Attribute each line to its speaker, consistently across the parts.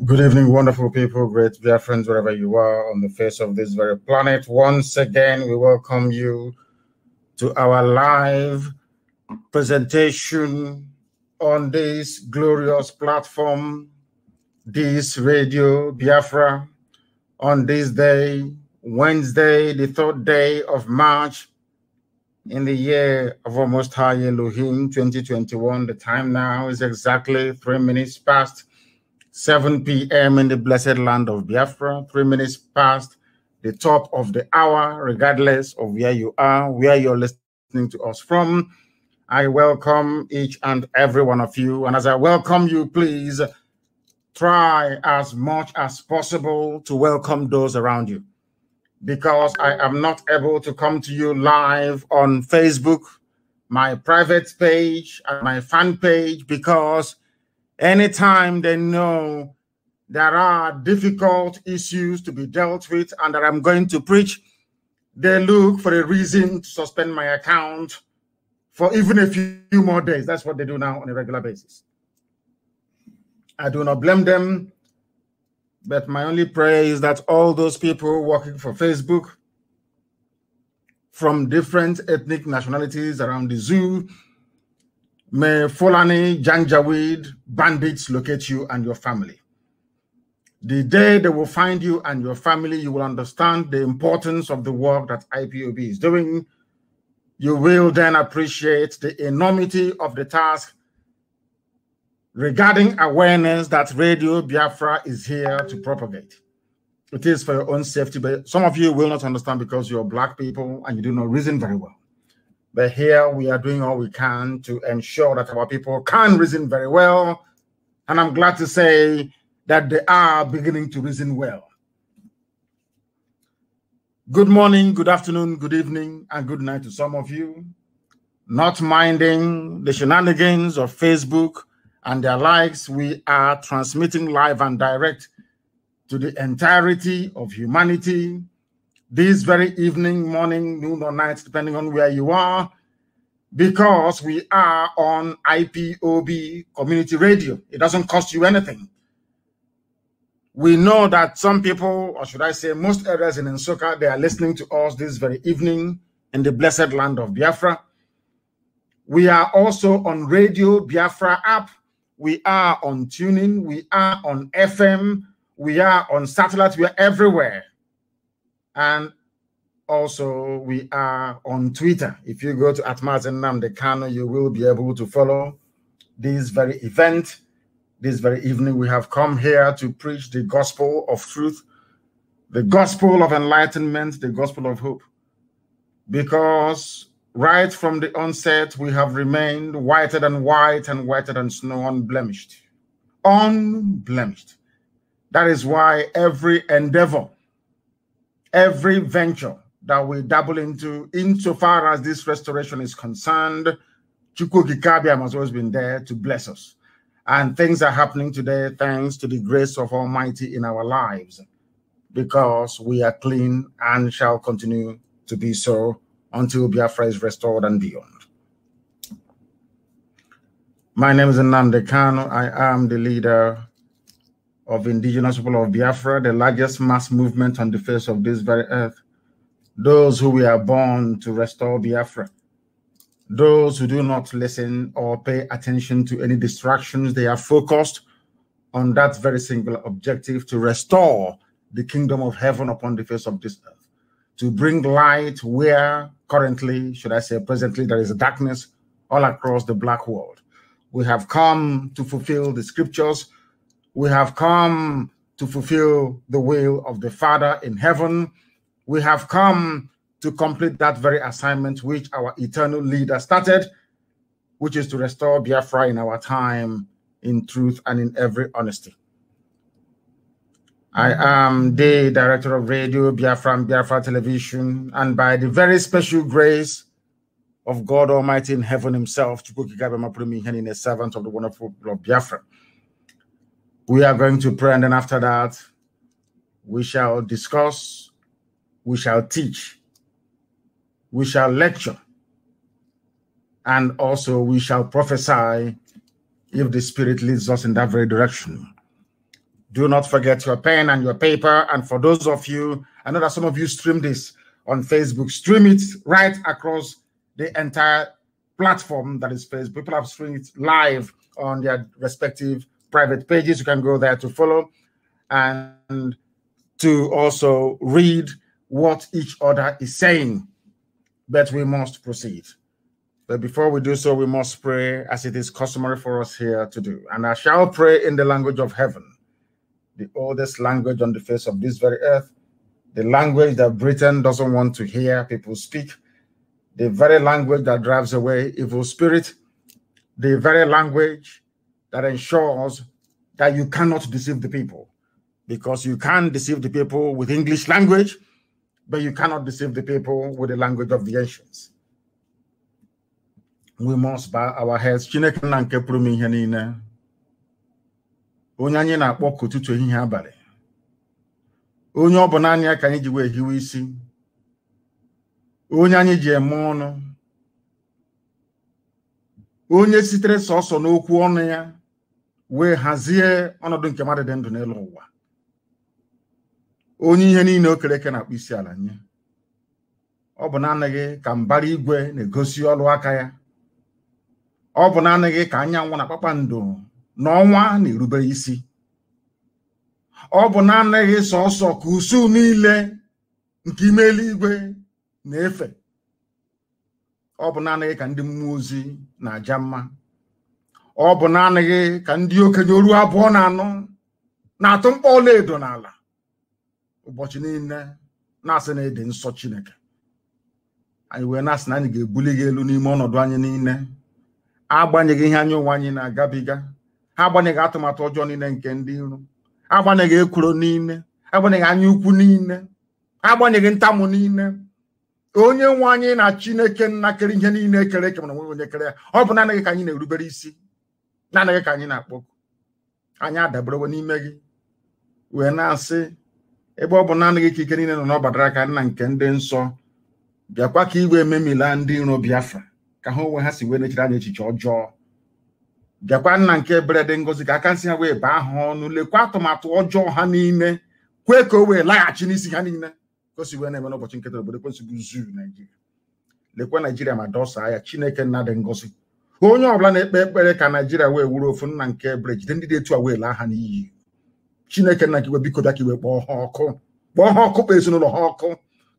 Speaker 1: Good evening, wonderful people, great dear friends, wherever you are on the face of this very planet. Once again, we welcome you to our live presentation on this glorious platform, this Radio Biafra, on this day, Wednesday, the 3rd day of March, in the year of our Most High Elohim, 2021. The time now is exactly 3 minutes past 7 p.m. in the blessed land of Biafra, 3 minutes past the top of the hour, regardless of where you are, where you're listening to us from. I welcome each and every one of you. And as I welcome you, please try as much as possible to welcome those around you, because I am not able to come to you live on Facebook, my private page, and my fan page, because anytime they know there are difficult issues to be dealt with and that I'm going to preach, they look for a reason to suspend my account for even a few more days. That's what they do now on a regular basis. I do not blame them, but my only prayer is that all those people working for Facebook from different ethnic nationalities around the zoo, may Fulani Janjaweed bandits locate you and your family. The day they will find you and your family, you will understand the importance of the work that IPOB is doing. You will then appreciate the enormity of the task regarding awareness that Radio Biafra is here to propagate. It is for your own safety, but some of you will not understand because you're Black people and you do not reason very well. But here we are doing all we can to ensure that our people can reason very well. And I'm glad to say that they are beginning to reason well. Good morning, good afternoon, good evening, and good night to some of you. Not minding the shenanigans of Facebook and their likes, we are transmitting live and direct to the entirety of humanity this very evening, morning, noon, or night, depending on where you are, because we are on IPOB community radio. It doesn't cost you anything. We know that some people, or should I say most areas in Nsukka, they are listening to us this very evening in the blessed land of Biafra. We are also on Radio Biafra app. We are on TuneIn. We are on FM. We are on satellite. We are everywhere. And also, we are on Twitter. If you go to Mazi Nnamdi Kanu, you will be able to follow this very event. This very evening, we have come here to preach the gospel of truth, the gospel of enlightenment, the gospel of hope. Because right from the onset, we have remained whiter than white and whiter than snow, unblemished. Unblemished. That is why every endeavor, every venture that we dabble into, insofar as this restoration is concerned, Chukwu Kikabiam has always been there to bless us. And things are happening today thanks to the grace of Almighty in our lives, because we are clean and shall continue to be so until Biafra is restored and beyond. My name is Nnamdi Kanu. I am the leader of indigenous people of Biafra, the largest mass movement on the face of this very earth. Those who were born to restore Biafra. Those who do not listen or pay attention to any distractions, they are focused on that very singular objective, to restore the kingdom of heaven upon the face of this earth, to bring light where currently, should I say presently, there is a darkness all across the black world. We have come to fulfill the scriptures. We have come to fulfill the will of the Father in heaven. We have come to complete that very assignment which our eternal leader started, which is to restore Biafra in our time, in truth and in every honesty. I am the director of Radio Biafra and Biafra Television, and by the very special grace of God Almighty in heaven himself, a servant of the wonderful people of Biafra, we are going to pray, and then after that, we shall discuss, we shall teach, we shall lecture, and also we shall prophesy if the Spirit leads us in that very direction. Do not forget your pen and your paper. And for those of you, I know that some of you stream this on Facebook, stream it right across the entire platform that is Facebook. People have streamed it live on their respective private pages. You can go there to follow and to also read what each other is saying. But we must proceed. But before we do so, we must pray as it is customary for us here to do. And I shall pray in the language of heaven, the oldest language on the face of this very earth, the language that Britain doesn't want to hear people speak, the very language that drives away evil spirit, the very language that ensures that you cannot deceive the people, because you can deceive the people with English language, but you cannot deceive the people with the language of the ancients. We must bow our heads. Chineke na nke pụrụ m ihe niile. Onye anyị na-akpọ ka ụtụtụ ehihie abalị. Onye ọ bụ naanị ya ka anyị ji wee hiwe isi. Onye anyị ji eme ọnụ. Onye sitere sọsọ n'okwu ọnụ ya wee hazie ọnọdụ nke mmadụ dị ndụ n'elu ụwa. Onye ihe niile o kere eke na-akpụ isi ala nye. Ọ bụ naanị gị ka mbara igwe na-egosi ọlụ aka ya. Ọ bụ naanị gị ka anyanwụ na kpakpando n'ọnwa na-erubere isi. Ọ bụ naanị gị sọsọ ka usu niile nke ime eluigwe na-efe. Ọ bụ naanị gị ka ndị mmụọ ozi na-aja mma. Ọ bụ naanị gị ka ndị okenye oru abụọ na anọ na-atụ mkpọ ọla edo n'ala ụbọchị niile na-asị na ede nsọ Chineke. Anyị wee na-asị na anyị ga-ebuli gị elu n'ime ọnọdụ anyị niile, agbanyeghị ihe anyị onwe anyị na-agabiga, ha agbanyeghị atụmatụ ọjọọ niile nke ndị iro, agbanyeghị ekworo niile, agbanyeghị anya ukwu niile, agbanyeghị ntamu niile. Onye nwe anyị na Chineke nna kere ihe niile kere eke mana onye kere ya. Ọ bụ naanị gị ka anyị na-erubere isi, naanị gị ka anyị na-akpọku. Anyị adaberewe n'ime gị wee na-asị ebe ọ bụ naanị gị ka ike niile nọ n'ọbadara aka nna nke ndị nsọ, bịakwa ka igwe ememila ndị iro Biafra ka ha onwe ha si wee nechere anyị echiche ọjọọ. Bịakwa nna nke ebere dị ngọzi ka aka nsị ha wee baa ha ọnụ, lekwa atụmatụ ọjọọ ha niile, kwee ka o wee laghachi n'isi ha niile ka o si wee na-eme n'ụbọchị nketa obodo kwesị bụ zuu Naijiria. Lekwa Naijiria ma dọsaa ya. Chineke nna dị ngọzi, onye ọbụla na-ekpe ekpere ka Naijiria wee wuru ofu nna nke ebere, jide ndị dị etu a wee laa ha n'iyi. Chineke nna gị wee biko bịa ka iwe kpọọ ha ọkụ, kpọọ ha ọkụ, kpọọ ezinụlọ ha ọkụ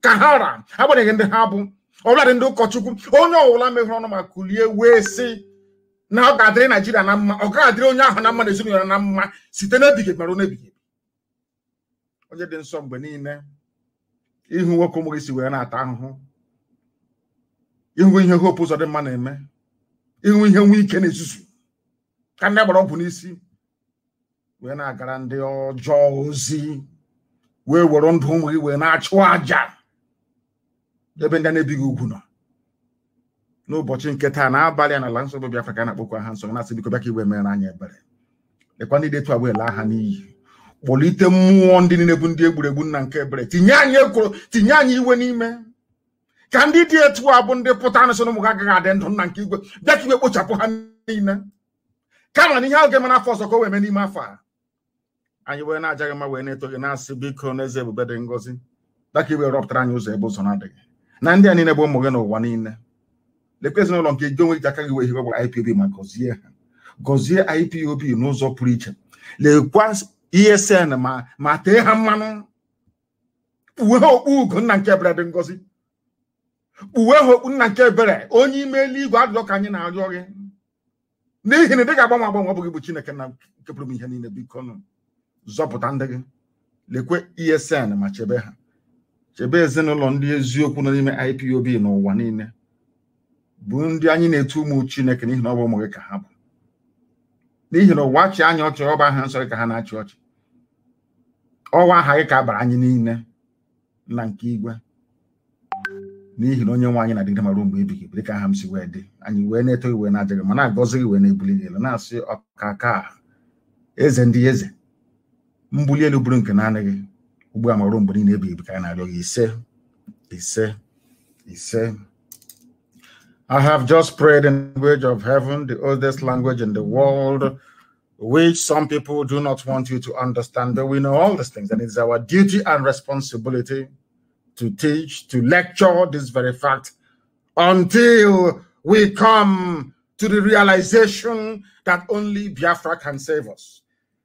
Speaker 1: ka ha ra, agbanyeghị ndị ha bụ, ọbụladị ndị ụkọchukwu. Onye ọbụla mehụrụ ọnụ ma kulie wee sị na ọ ga-adịrị Naijiria na mma, ọ ga-adịrị onye ahụ na mma na ezinụlọ na mma site n'ebighị mara n'ebighị. Onye dị nsọ mgbe niile, ihu nwoke ụmụ gị si wee na-ata ahụhụ, ihu ihe hope ụzọ dị mma na-eme, ihu ihe nwe ike na-ezuzu ka ndị gbara ọgwụ n'isi wee na-agara ndị ọjọọ ozi, wee were ndụ ụmụ gị wee na-achụ aja ebe ndị na-ebighị ugwu nọ. N'ụbọchị nke taa n'abalị a n'ala nsọ bụ Biafra ka na-akpọkwa ha nsọ, na-asị biko bịa ka iwe mere anyị ebere. Lekwa ndị dị etu a wee laa ha n'iyi. Kpọlite mmụọ ndị niile bụ ndị egburegbu nna nke ebere, tinye anyị ekworo, tinye anyị iwe n'ime, ka ndị dị etu a bụ ndị pụta na so na ụmụ ha agaghị adị ndụ nna nke igwe, bịa ka iwe kpochapụ ha niile, kama na ihe ahụ ga-eme n'afọ ọzọ ka o wee mee n'ime afọ a. Anyị wee na-ajaghị mma wee na-eto gị na-asị biko n'eze ebube dị ngọzi, bịa ka iwe rọpụtara anyị ụzọ ebe ụzọ na-adịghị. Na ndị a niile bụ ụmụ gị n'ụwa niile, lekwa ezinụlọ nke gị onwe gị aka gị wee hiwe bụ IPOB ma gọzie ha, gọzie IPOB n'ụzọ pụrụ iche. Lekwa ESN ma tee ha mmanụ, kpuwe ha okpu ugo nna nke ebere dị ngọzi, kpuwe ha okpu nna nke ebere onye ime eluigwe. Adịrọ ka anyị na-arịọ gị n'ihi na ị dịghị agbanwe agbanwe, ọ bụghị bụ Chineke na nke pụrụ ihe niile. Biko nụ zọpụta ndị gị. Lekwe ESN ma chebe ha, chebe ezinụlọ ndị eziokwu nọ n'ime IPOB n'ụwa niile, bụ ndị anyị na-etu ụmụ Chineke n'ihi na ọ bụ ụmụ gị ka ha bụ. N'ihi na ụwa chị anyị ọchị, ọba ha nsọ ka ha na-achị ọchị. Ọwa aha gị ka a bara anyị niile na nke igwe, n'ihi na onye nwe anyị na-adịgide ma ruo mgbe ebighị ebi ka ha m si wee dị. Anyị wee na-eto gị wee na-aja gị ma na-agọzi gị wee na-ebuli gị elu, na-asị ọkaka eze ndị eze, mbuli elu bụrụ nke naanị gị ugbu a ma ruo mgbe niile ebighị ebi ka anyị na-arịọ gị. Ise ise ise. I have just prayed in the language of heaven, the oldest language in the world, which some people do not want you to understand, but we know all these things, and it's our duty and responsibility to teach, to lecture this very fact until we come to the realization that only Biafra can save us.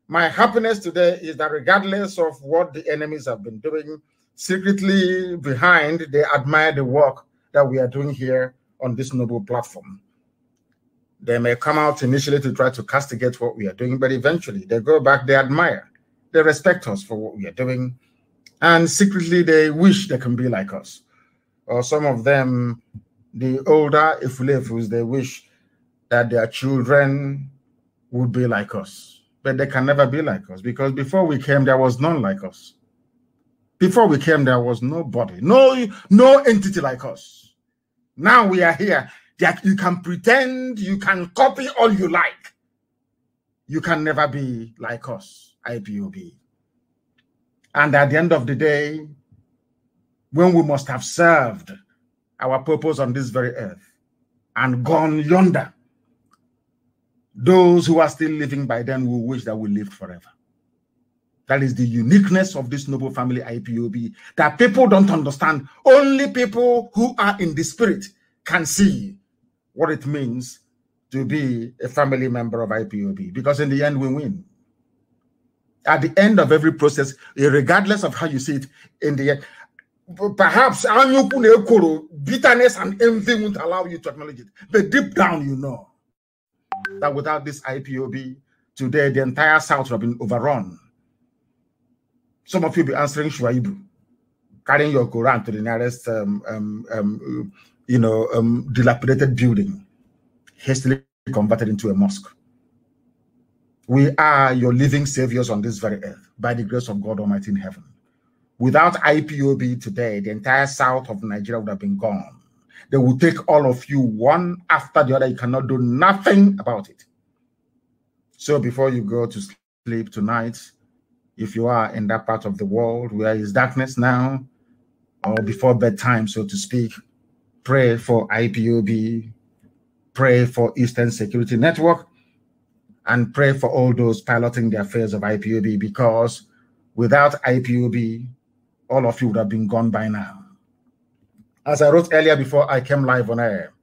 Speaker 1: My happiness today is that regardless of what the enemies have been doing, secretly behind, they admire the work that we are doing here on this noble platform. They may come out initially to try to castigate what we are doing, but eventually they go back, they admire, they respect us for what we are doing, and secretly they wish they can be like us. Or some of them, the older Ifulefus, they wish that their children would be like us, but they can never be like us, because before we came, there was none like us. Before we came, there was nobody, no entity like us. Now we are here. You can pretend, you can copy all you like. You can never be like us, IPOB. And at the end of the day, when we must have served our purpose on this very earth and gone yonder, those who are still living by then will wish that we lived forever. That is the uniqueness of this noble family IPOB that people don't understand. Only people who are in the spirit can see what it means to be a family member of IPOB, because in the end we win. At the end of every process, regardless of how you see it, in the end, perhaps bitterness and envy won't allow you to acknowledge it, but deep down you know that without this IPOB, today the entire South would have been overrun. Some of you be answering Shuaibu, carrying your Quran to the nearest dilapidated building, hastily converted into a mosque. We are your living saviors on this very earth by the grace of God Almighty in heaven. Without IPOB today, the entire south of Nigeria would have been gone. They will take all of you one after the other. You cannot do nothing about it. So before you go to sleep tonight, if you are in that part of the world where is darkness now, or before bedtime, so to speak, pray for IPOB, pray for Eastern Security Network, and pray for all those piloting the affairs of IPOB, because without IPOB, all of you would have been gone by now. As I wrote earlier before I came live on air,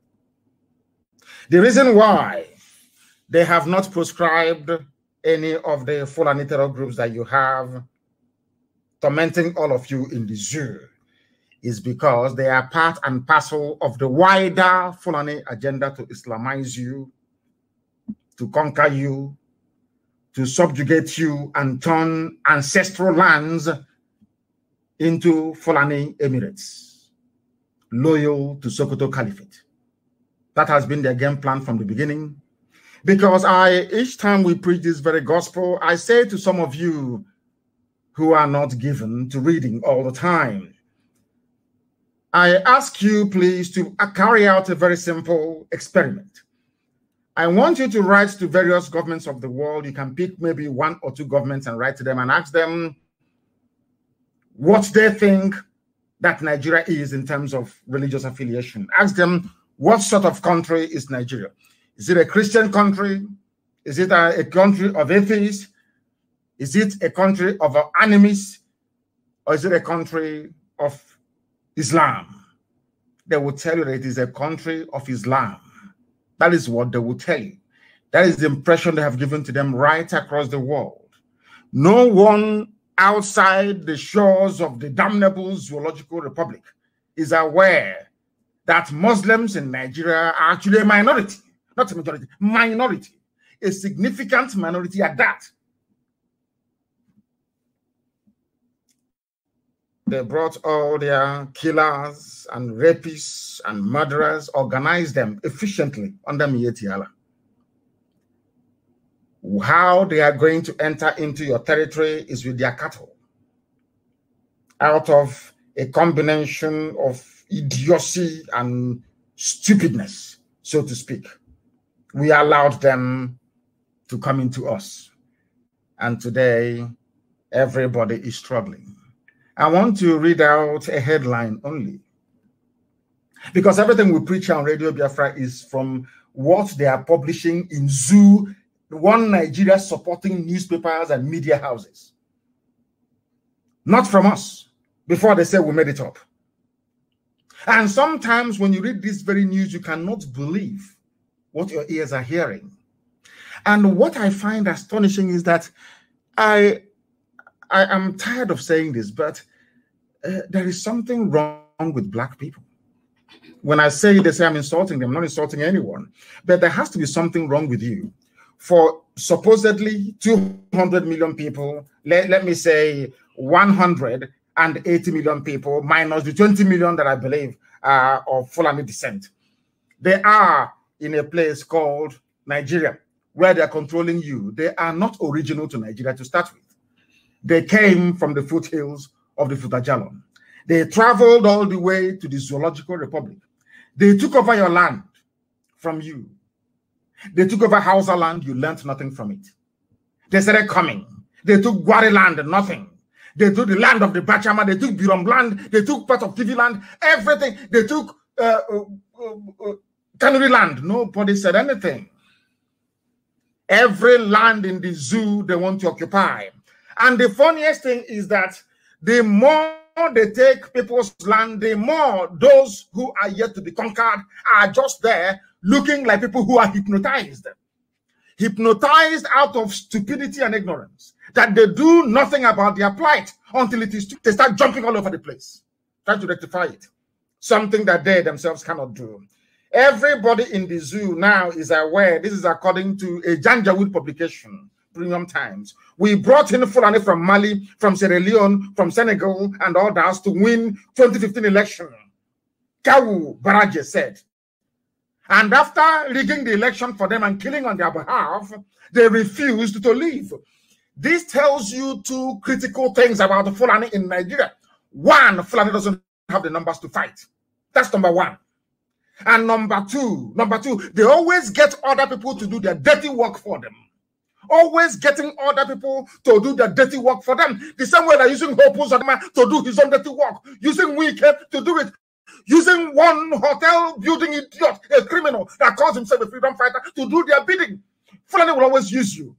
Speaker 1: the reason why they have not proscribed any of the Fulani terror groups that you have tormenting all of you in the zoo is because they are part and parcel of the wider Fulani agenda to Islamize you, to conquer you, to subjugate you, and turn ancestral lands into Fulani Emirates, loyal to Sokoto Caliphate. That has been their game plan from the beginning. Because each time we preach this very gospel, I say to some of you who are not given to reading all the time, I ask you please to carry out a very simple experiment. I want you to write to various governments of the world. You can pick maybe one or two governments and write to them and ask them what they think that Nigeria is in terms of religious affiliation. Ask them, what sort of country is Nigeria? Is it a Christian country? Is it a country of atheists? Is it a country of animists? Or is it a country of Islam? They will tell you that it is a country of Islam. That is what they will tell you. That is the impression they have given to them right across the world. No one outside the shores of the damnable Zoological Republic is aware that Muslims in Nigeria are actually a minority. Not a majority, minority. A significant minority at that. They brought all their killers and rapists and murderers, organized them efficiently under Mietiala. How they are going to enter into your territory is with their cattle. Out of a combination of idiocy and stupidness, so to speak. We allowed them to come into us. And today, everybody is struggling. I want to read out a headline only, because everything we preach on Radio Biafra is from what they are publishing in zoo one Nigeria supporting newspapers and media houses. Not from us, before they say we made it up. And sometimes when you read this very news, you cannot believe what your ears are hearing. And what I find astonishing is that I am tired of saying this, but there is something wrong with Black people. When I say they say I'm insulting them, I'm not insulting anyone, but there has to be something wrong with you. For supposedly 200 million people, let me say 180 million people, minus the 20 million that I believe are of Fulani descent. They are in a place called Nigeria, where they are controlling you. They are not original to Nigeria to start with. They came from the foothills of the Futajalon. They traveled all the way to the Zoological Republic. They took over your land from you. They took over Hausa land, you learned nothing from it. They started coming. They took Gwari land, nothing. They took the land of the Bachama, they took Birom land, they took part of TV land, everything. They took Kanuri land. Nobody said anything. Every land in the zoo they want to occupy. And the funniest thing is that the more they take people's land, the more those who are yet to be conquered are just there looking like people who are hypnotized. Hypnotized out of stupidity and ignorance, that they do nothing about their plight until it is they start jumping all over the place, trying to rectify it. Something that they themselves cannot do. Everybody in the zoo now is aware. This is according to a Janjaweed publication, Premium Times. We brought in Fulani from Mali, from Sierra Leone, from Senegal, and others to win 2015 election. Kawu Baraje said. And after rigging the election for them and killing on their behalf, they refused to leave. This tells you two critical things about the Fulani in Nigeria. One, Fulani doesn't have the numbers to fight. That's number one. And number two, they always get other people to do their dirty work for them. Always getting other people to do their dirty work for them. The same way they're using Hopu Zodima to do his own dirty work. Using Wike to do it. Using one hotel building idiot, a criminal that calls himself a freedom fighter, to do their bidding. Fulani will always use you.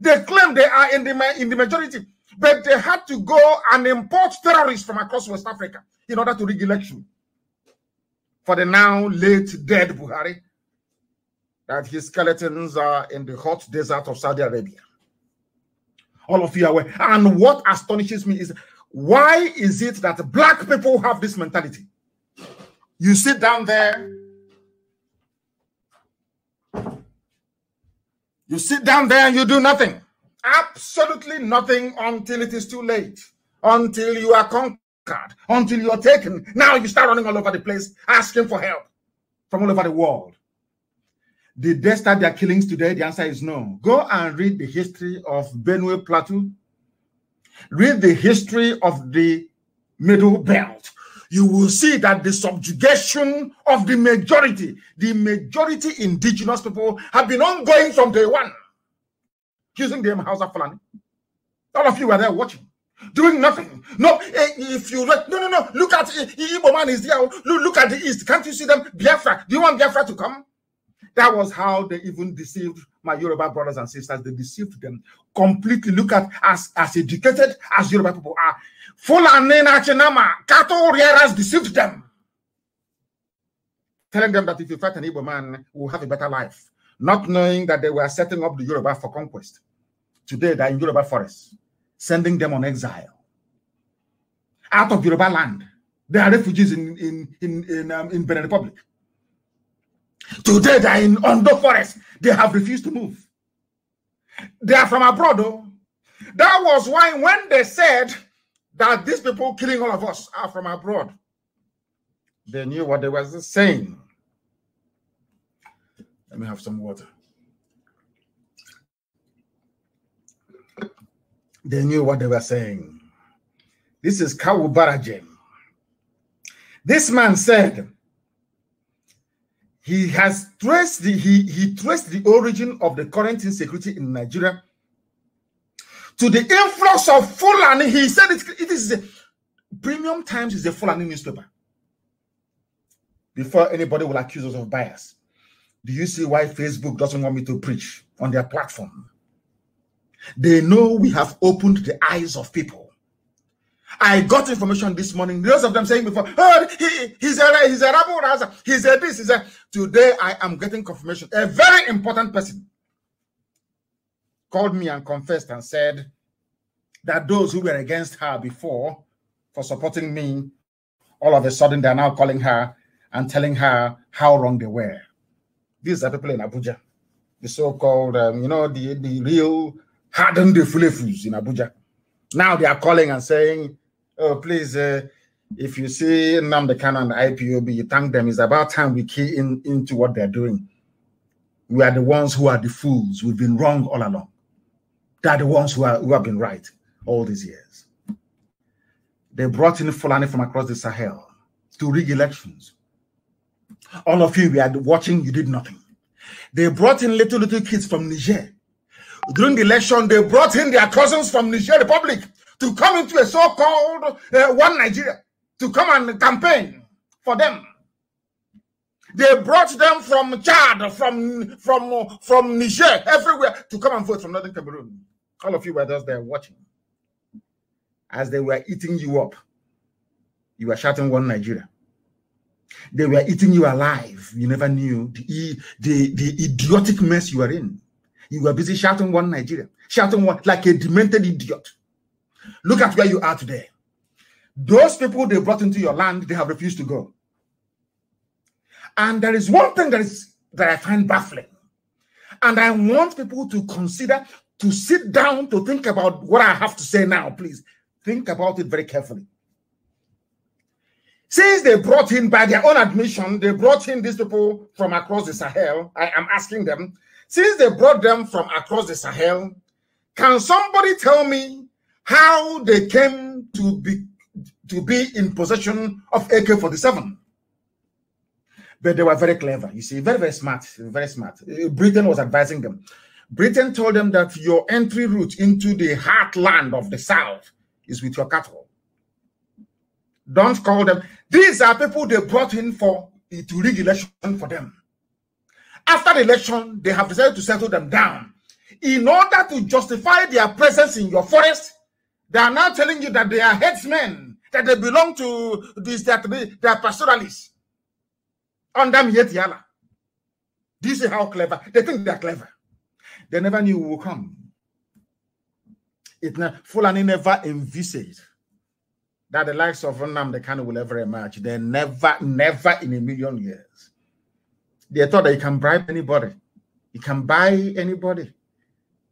Speaker 1: They claim they are in the majority, but they had to go and import terrorists from across West Africa in order to rig election. For the now late dead Buhari, that his skeletons are in the hot desert of Saudi Arabia. All of you are aware. And what astonishes me is, why is it that Black people have this mentality? You sit down there, and you do nothing. Absolutely nothing until it is too late. Until you are conquered. Until you are taken. Now you start running all over the place, asking for help from all over the world. Did they start their killings today? The answer is no. Go and read the history of Benue Plateau. Read the history of the Middle Belt. You will see that the subjugation of the majority indigenous people have been ongoing from day one. Using them Hausa Fulani. All of you were there watching. Doing nothing. No, if you look at Igbo man is there. Look at the east. Can't you see them? Biafra. Do you want Biafra to come? That was how they even deceived my Yoruba brothers and sisters. They deceived them completely. Look at as educated as Yoruba people are. Fulani Nachinama, cattle rearers deceived them. Telling them that if you fight an Igbo man, we'll have a better life. Not knowing that they were setting up the Yoruba for conquest. Today, they're in Yoruba forests, sending them on exile. Out of Yoruba land. They are refugees in Benin Republic. Today, they're in Ondo Forest. They have refused to move. They are from abroad, though. That was why when they said that these people killing all of us are from abroad, they knew what they were saying. Let me have some water. They knew what they were saying. This is Kawu Baraje. This man said, he has traced he traced the origin of the current insecurity in Nigeria to the influx of Fulani. He said it is Premium Times is a Fulani newspaper. Before anybody will accuse us of bias, Do you see why Facebook doesn't want me to preach on their platform? They know we have opened the eyes of people. I got information this morning. Those of them saying before, oh, he's a rabble rouser, he's a this, he's a. Today I am getting confirmation. A very important person called me and confessed and said that those who were against her before for supporting me, all of a sudden they're now calling her and telling her how wrong they were. These are people in Abuja, the so-called, the real hardened fulefus in Abuja. Now they are calling and saying, oh, please, if you see Nnamdi Kanu and the IPOB, you thank them. It's about time we key into what they're doing. We are the ones who are the fools. We've been wrong all along. They're the ones who have been right all these years. They brought in Fulani from across the Sahel to rig elections. All of you, we are watching, you did nothing. They brought in little kids from Niger. During the election, they brought in their cousins from Niger Republic to come into a so-called one Nigeria, to come and campaign for them. They brought them from Chad, from Niger, everywhere, to come and vote from Northern Cameroon. All of you were just there watching. As they were eating you up, you were shouting one Nigeria. They were eating you alive. You never knew the idiotic mess you were in. You were busy shouting one Nigeria, shouting one like a demented idiot. Look at where you are today. Those people they brought into your land, they have refused to go. And there is one thing that I find baffling. And I want people to consider, to sit down, to think about what I have to say now, please. Think about it very carefully. Since they brought in, by their own admission, they brought in these people from across the Sahel, I am asking them, since they brought them from across the Sahel, can somebody tell me how they came to be in possession of AK-47? But they were very clever. You see, very, very smart, very smart. Britain was advising them. Britain told them that your entry route into the heartland of the South is with your cattle. Don't call them. These are people they brought in to rig election for them. After the election, they have decided to settle them down. In order to justify their presence in your forest, they are now telling you that they are headsmen, that they belong to this, that they are pastoralists. Under Yetiala. Do you see how clever? They think they are clever. They never knew who would come. Fulani never envisaged that the likes of Nnamdi Kanu will ever emerge. They never in a million years. They thought that you can bribe anybody. You can buy anybody.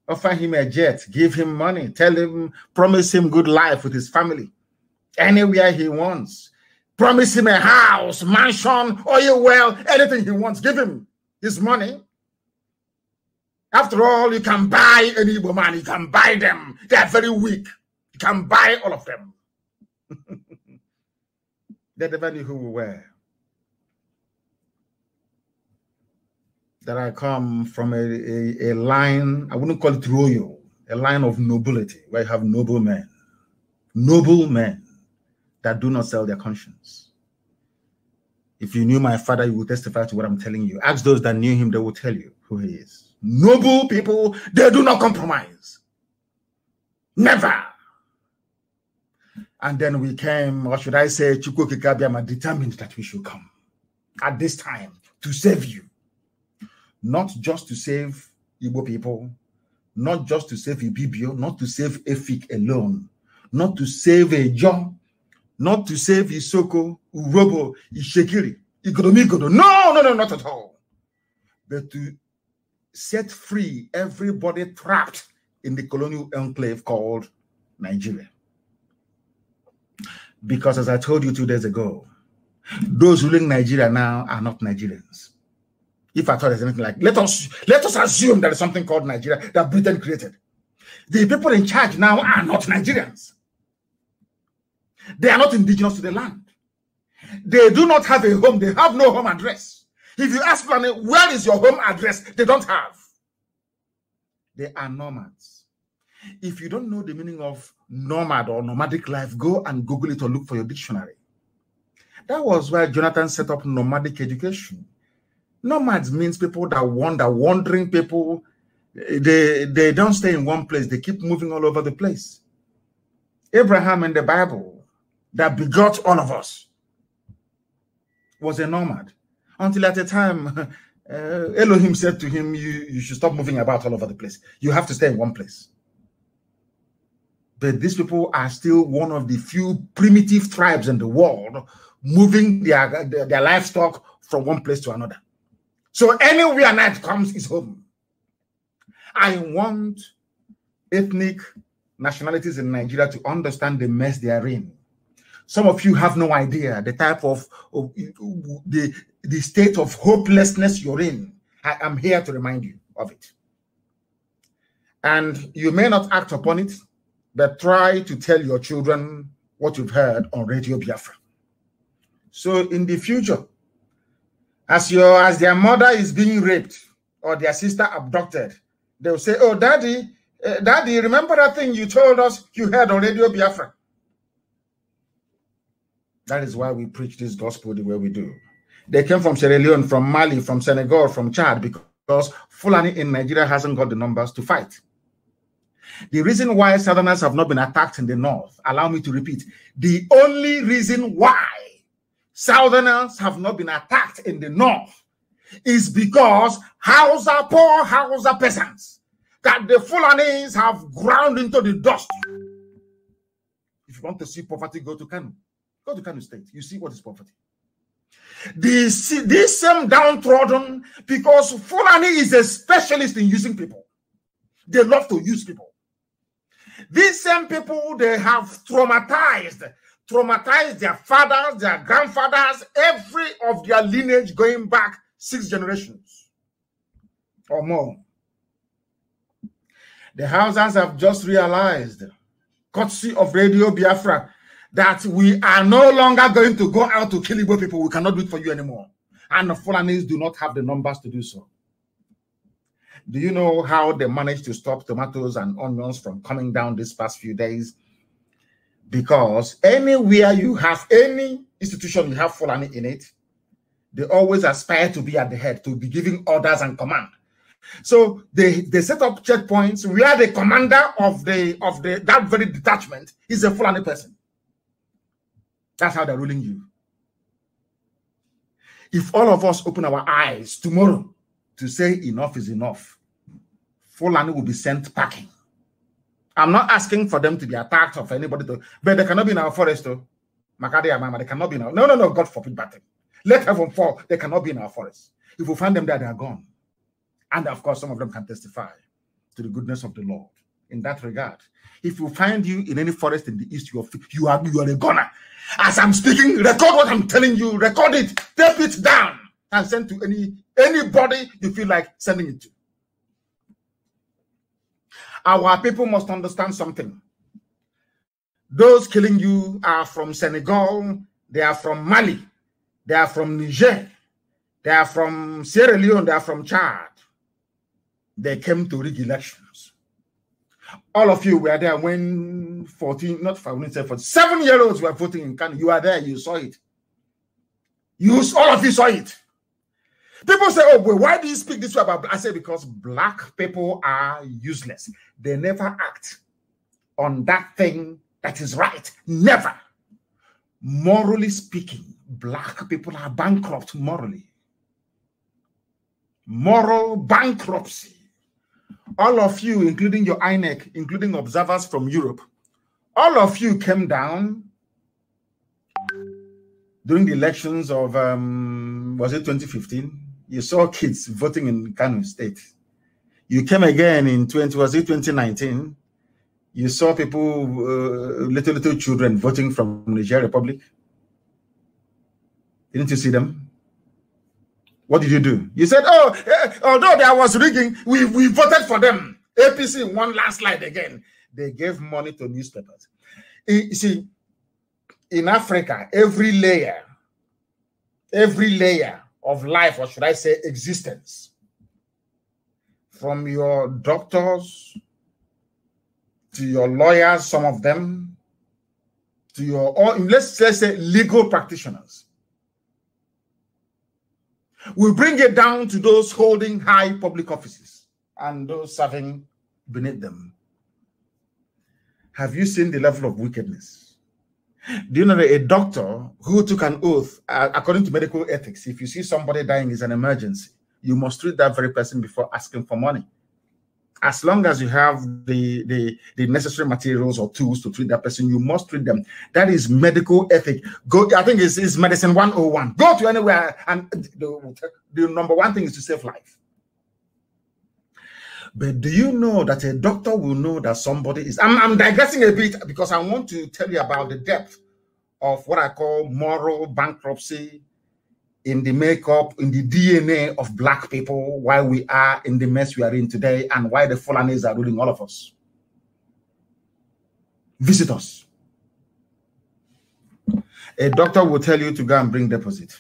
Speaker 1: Offer him a jet, give him money, tell him, promise him good life with his family. Anywhere he wants. Promise him a house, mansion, oil well, anything he wants. Give him his money. After all, you can buy any woman. You can buy them. They are very weak. You can buy all of them. They never knew who we were. That I come from a line, I wouldn't call it royal, a line of nobility, where you have noble men that do not sell their conscience. If you knew my father, you would testify to what I'm telling you. Ask those that knew him, they will tell you who he is. Noble people, they do not compromise. Never. And then we came, or should I say, Chukwu Kikabiama determined that we should come at this time to save you. Not just to save Igbo people, not just to save Ibibio, not to save Efik alone, not to save Ejo, not to save Isoko, Urobo, Ishekiri, Igodomigodo. No, not at all. But to set free everybody trapped in the colonial enclave called Nigeria. Because as I told you 2 days ago, those ruling Nigeria now are not Nigerians. If I thought there's anything like, let us assume there is something called Nigeria that Britain created. The people in charge now are not Nigerians. They are not indigenous to the land. They do not have a home. They have no home address. If you ask Fulani, where is your home address? They don't have. They are nomads. If you don't know the meaning of nomad or nomadic life, go and Google it or look for your dictionary. That was why Jonathan set up nomadic education. Nomads means people that wander, wandering people. They don't stay in one place. They keep moving all over the place. Abraham in the Bible, that begot all of us, was a nomad. Until at a time, Elohim said to him, you should stop moving about all over the place. You have to stay in one place. But these people are still one of the few primitive tribes in the world moving their livestock from one place to another. So anywhere night comes is home. I want ethnic nationalities in Nigeria to understand the mess they are in. Some of you have no idea the type of the state of hopelessness you're in. I am here to remind you of it. And you may not act upon it, but try to tell your children what you've heard on Radio Biafra. So in the future, as their mother is being raped or their sister abducted, they'll say, oh, Daddy, remember that thing you told us you heard on Radio Biafra? That is why we preach this gospel the way we do. They came from Sierra Leone, from Mali, from Senegal, from Chad, because Fulani in Nigeria hasn't got the numbers to fight. The reason why Southerners have not been attacked in the North, allow me to repeat, the only reason why Southerners have not been attacked in the North is because poor Hausa peasants that the Fulanis have ground into the dust. If you want to see poverty, go to Kanu. Go to Kanu State. You see what is poverty. This same downtrodden, because Fulani is a specialist in using people. They love to use people. These same people, they have traumatized their fathers, their grandfathers, every of their lineage going back 6 generations or more. The Hausas have just realized, courtesy of Radio Biafra, that we are no longer going to go out to kill Igbo people. We cannot do it for you anymore. And the Fulanis do not have the numbers to do so. Do you know how they managed to stop tomatoes and onions from coming down these past few days? Because anywhere you have any institution, you have Fulani in it, they always aspire to be at the head, to be giving orders and command. So they set up checkpoints where the commander of that very detachment is a Fulani person. That's how they're ruling you. If all of us open our eyes tomorrow to say enough is enough, Fulani will be sent packing. I'm not asking for them to be attacked or for anybody to, but they cannot be in our forest though. Makade Amama, they cannot be in our, no, God forbid that thing. Let heaven fall, they cannot be in our forest. If we find them there, they are gone. And of course, some of them can testify to the goodness of the Lord in that regard. If we find you in any forest in the east, you are a goner. As I'm speaking, record what I'm telling you, record it, tape it down, and send to anybody you feel like sending it to. Our people must understand something. Those killing you are from Senegal, they are from Mali, they are from Niger, they are from Sierra Leone, they are from Chad. They came to rig elections. All of you were there when 7-year-olds were voting in Kanu. You were there, you saw it. All of you saw it. People say, oh, well, why do you speak this way about black? I say, because black people are useless. They never act on that thing that is right. Never. Morally speaking, black people are bankrupt morally. Moral bankruptcy. All of you, including your INEC, including observers from Europe, all of you came down during the elections of, was it 2015? You saw kids voting in Kanu State. You came again in 2019? You saw people, little children voting from Niger Republic. Didn't you see them? What did you do? You said, oh, although there was rigging, we voted for them. APC won landslide again. They gave money to newspapers. You see, in Africa, every layer of life, or should I say existence, from your doctors to your lawyers, some of them, to your, or let's say legal practitioners. We bring it down to those holding high public offices and those serving beneath them. Have you seen the level of wickedness? Do you know that a doctor who took an oath, according to medical ethics, if you see somebody dying is an emergency, you must treat that very person before asking for money. As long as you have the necessary materials or tools to treat that person, you must treat them. That is medical ethic. Go, I think it's medicine 101. Go to anywhere, and the number one thing is to save life. But do you know that a doctor will know that somebody is... I'm digressing a bit because I want to tell you about the depth of what I call moral bankruptcy in the makeup, in the DNA of Black people, why we are in the mess we are in today, and why the Fulanis are ruling all of us. Visit us. A doctor will tell you to go and bring deposit.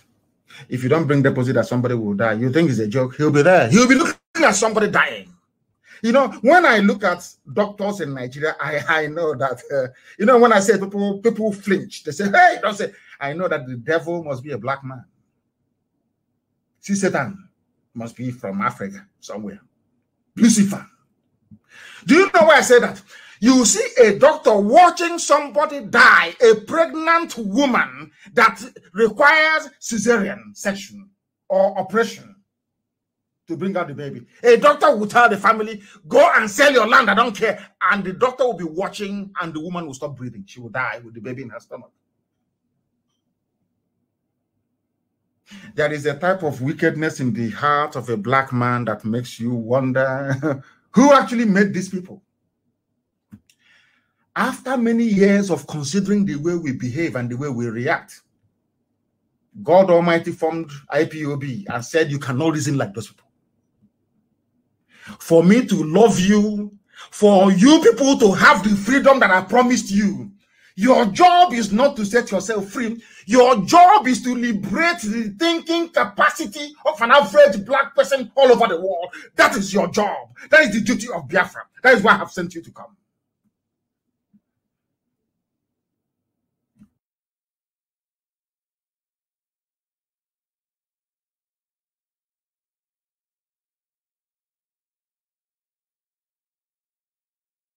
Speaker 1: If you don't bring deposit, that somebody will die. You think it's a joke? He'll be there. He'll be looking at somebody dying. You know, when I look at doctors in Nigeria, I know that, you know, when I say people flinch, they say, hey, don't say, I know that the devil must be a Black man. See, Satan must be from Africa somewhere. Lucifer. Do you know why I say that? You see a doctor watching somebody die, a pregnant woman that requires cesarean section or operation to bring out the baby. A doctor will tell the family, go and sell your land, I don't care. And the doctor will be watching and the woman will stop breathing. She will die with the baby in her stomach. There is a type of wickedness in the heart of a Black man that makes you wonder who actually made these people. After many years of considering the way we behave and the way we react, God Almighty formed IPOB and said you cannot reason like those people. For me to love you, for you people to have the freedom that I promised you, your job is not to set yourself free. Your job is to liberate the thinking capacity of an average Black person all over the world. That is your job. That is the duty of Biafra. That is why I have sent you to come.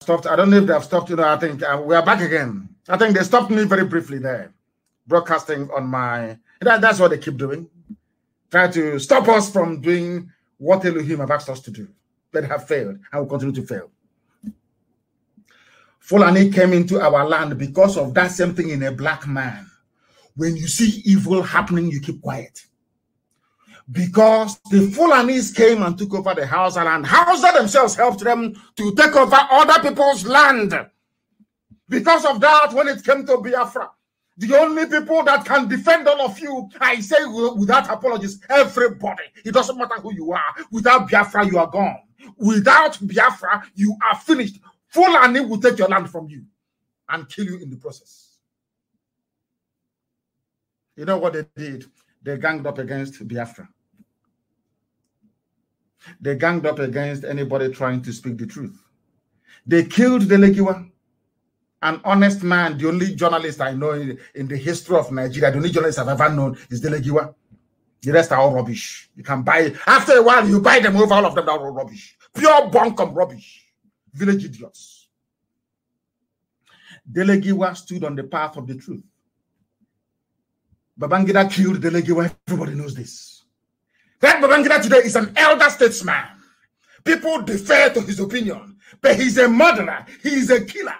Speaker 1: Stopped. I don't know if they have stopped. You know, I think we are back again. I think they stopped me very briefly there, broadcasting on my... That's what they keep doing. Try to stop us from doing what Elohim have asked us to do. But they have failed and will continue to fail. Fulani came into our land because of that same thing in a Black man. When you see evil happening, you keep quiet. Because the Fulanis came and took over the Hausa land. Hausa themselves helped them to take over other people's land. Because of that, when it came to Biafra, the only people that can defend all of you, I say without apologies, everybody. It doesn't matter who you are. Without Biafra, you are gone. Without Biafra, you are finished. Fulani will take your land from you and kill you in the process. You know what they did? They ganged up against Biafra. They ganged up against anybody trying to speak the truth. They killed Delegiwa, an honest man. The only journalist I know in the history of Nigeria, the only journalist I've ever known is Delegiwa. The rest are all rubbish. You can buy, after a while, you buy them over, all of them are all rubbish. Pure bunkum rubbish. Village idiots. Delegiwa stood on the path of the truth. Babangida killed Delegiwa. Everybody knows this. That Babangida today is an elder statesman. People defer to his opinion, but he's a murderer. He is a killer.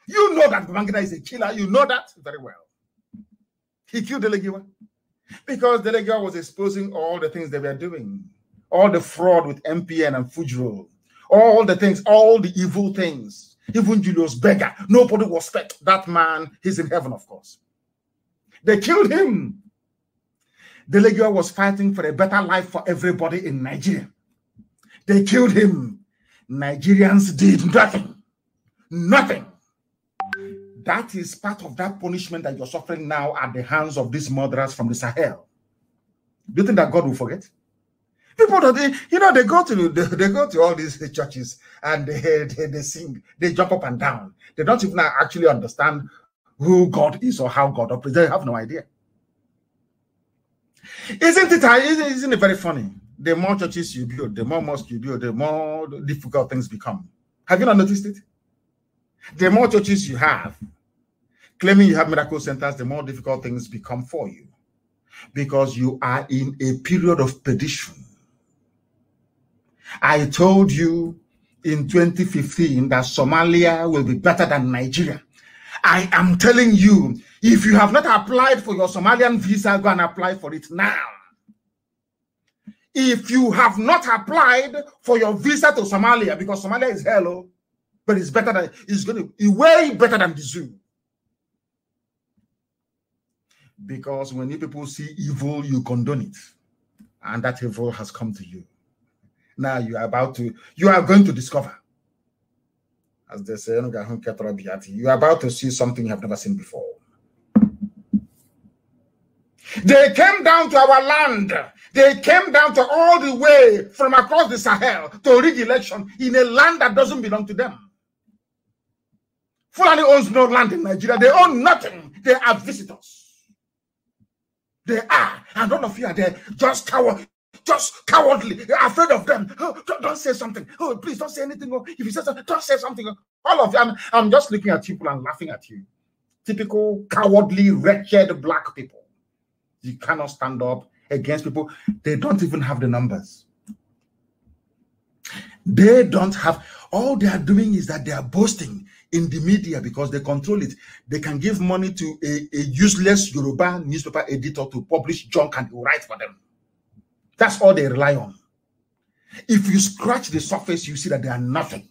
Speaker 1: You know that Babangida is a killer. You know that very well. He killed Delegiwa because Delegiwa was exposing all the things they were doing, all the fraud with MPN and Fujro, all the things, all the evil things. Even Julius Berger, nobody will respect that man. He's in heaven, of course. They killed him. Delegiwa was fighting for a better life for everybody in Nigeria. They killed him. Nigerians did nothing. Nothing. That is part of that punishment that you're suffering now at the hands of these murderers from the Sahel. Do you think that God will forget? People don't, you know, they go to all these churches and they sing, they jump up and down. They don't even actually understand who God is or how God operates. They have no idea. Isn't it very funny? The more churches you build, the more mosques you build, the more difficult things become. Have you not noticed it? The more churches you have, claiming you have miracle centers, the more difficult things become for you. Because you are in a period of perdition. I told you in 2015 that Somalia will be better than Nigeria. I am telling you, if you have not applied for your Somalian visa, go and apply for it now. If you have not applied for your visa to Somalia, because Somalia is hello, but it's better than, it's going to be way better than the zoo. Because when you people see evil, you condone it. And that evil has come to you. Now you are going to discover. As they say, you are about to see something you have never seen before. They came down to our land. They came down to all the way from across the Sahel to rig election in a land that doesn't belong to them. Fulani owns no land in Nigeria. They own nothing. They are visitors. They are, and all of you are there, just cowardly. You're afraid of them. Oh, don't say something. Oh, please don't say anything. Oh, if you say something, don't say something. All of you, I'm just looking at people and laughing at you. Typical cowardly, wretched black people. You cannot stand up against people. They don't even have the numbers. They don't have. All they are doing is that they are boasting in the media because they control it. They can give money to a useless Yoruba newspaper editor to publish junk and write for them. That's all they rely on. If you scratch the surface, you see that they are nothing.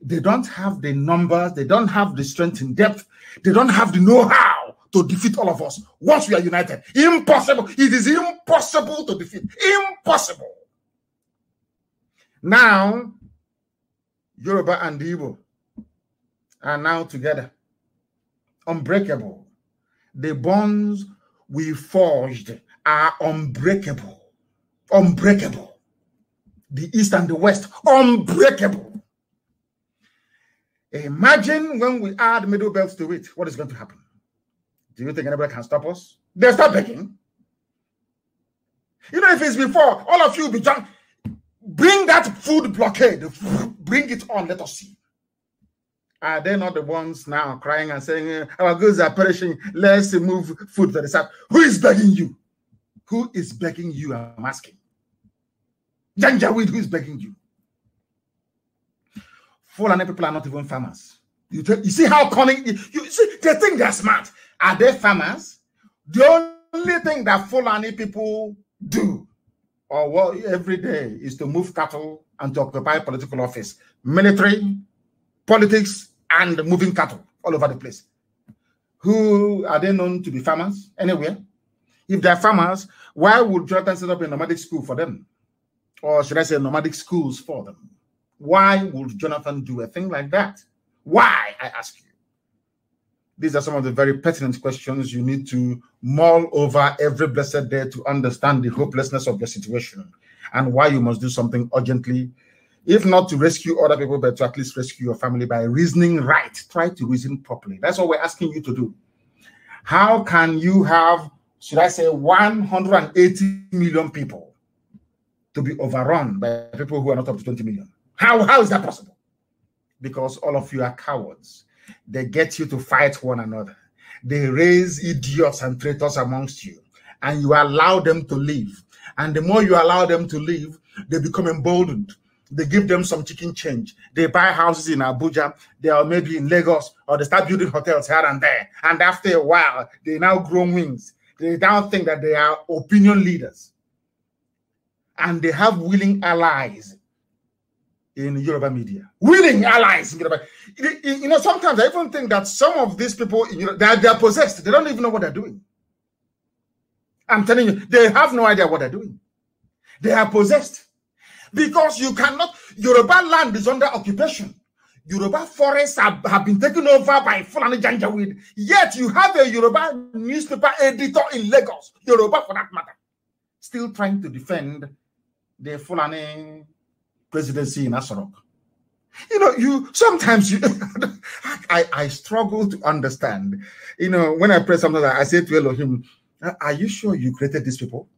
Speaker 1: They don't have the numbers. They don't have the strength in depth. They don't have the know-how to defeat all of us once we are united. Impossible. It is impossible to defeat. Impossible. Now, Yoruba and Igbo are now together. Unbreakable. The bonds we forged are unbreakable. Unbreakable. The East and the West, unbreakable. Imagine when we add middle belts to it, what is going to happen? Do you think anybody can stop us? They'll start begging. You know, if it's before, all of you will be drunk. Bring that food blockade. Bring it on. Let us see. Are they not the ones now crying and saying, our goods are perishing, let's move food to the south? Who is begging you? Who is begging you, I'm asking? Janjaweed, who is begging you? Fulani people are not even farmers. You see how cunning, you see, they think they're smart. Are they farmers? The only thing that Fulani people do, or what every day, is to move cattle and to occupy political office. Military, politics, and moving cattle all over the place. Who are they known to be farmers anywhere? If they're farmers, why would Jonathan set up a nomadic school for them? Or should I say nomadic schools for them? Why would Jonathan do a thing like that? Why, I ask you? These are some of the very pertinent questions you need to mull over every blessed day to understand the hopelessness of your situation and why you must do something urgently. If not to rescue other people, but to at least rescue your family by reasoning right. Try to reason properly. That's what we're asking you to do. How can you have, should I say, 180 million people to be overrun by people who are not up to 20 million? How is that possible? Because all of you are cowards. They get you to fight one another. They raise idiots and traitors amongst you, and you allow them to live. And the more you allow them to live, they become emboldened. They give them some chicken change. They buy houses in Abuja. They are maybe in Lagos, or they start building hotels here and there. And after a while, they now grow wings. They now think that they are opinion leaders. And they have willing allies in Yoruba media. Willing allies in Yoruba. You know, sometimes I even think that some of these people, they are possessed. They don't even know what they're doing. I'm telling you, they have no idea what they're doing. They are possessed. Because you cannot, Yoruba land is under occupation. Yoruba forests have been taken over by Fulani Janjaweed. Yet you have a Yoruba newspaper editor in Lagos, Yoruba for that matter, still trying to defend the Fulani presidency in Asorok. You know, sometimes I struggle to understand. You know, when I pray something, I say to Elohim, are you sure you created these people?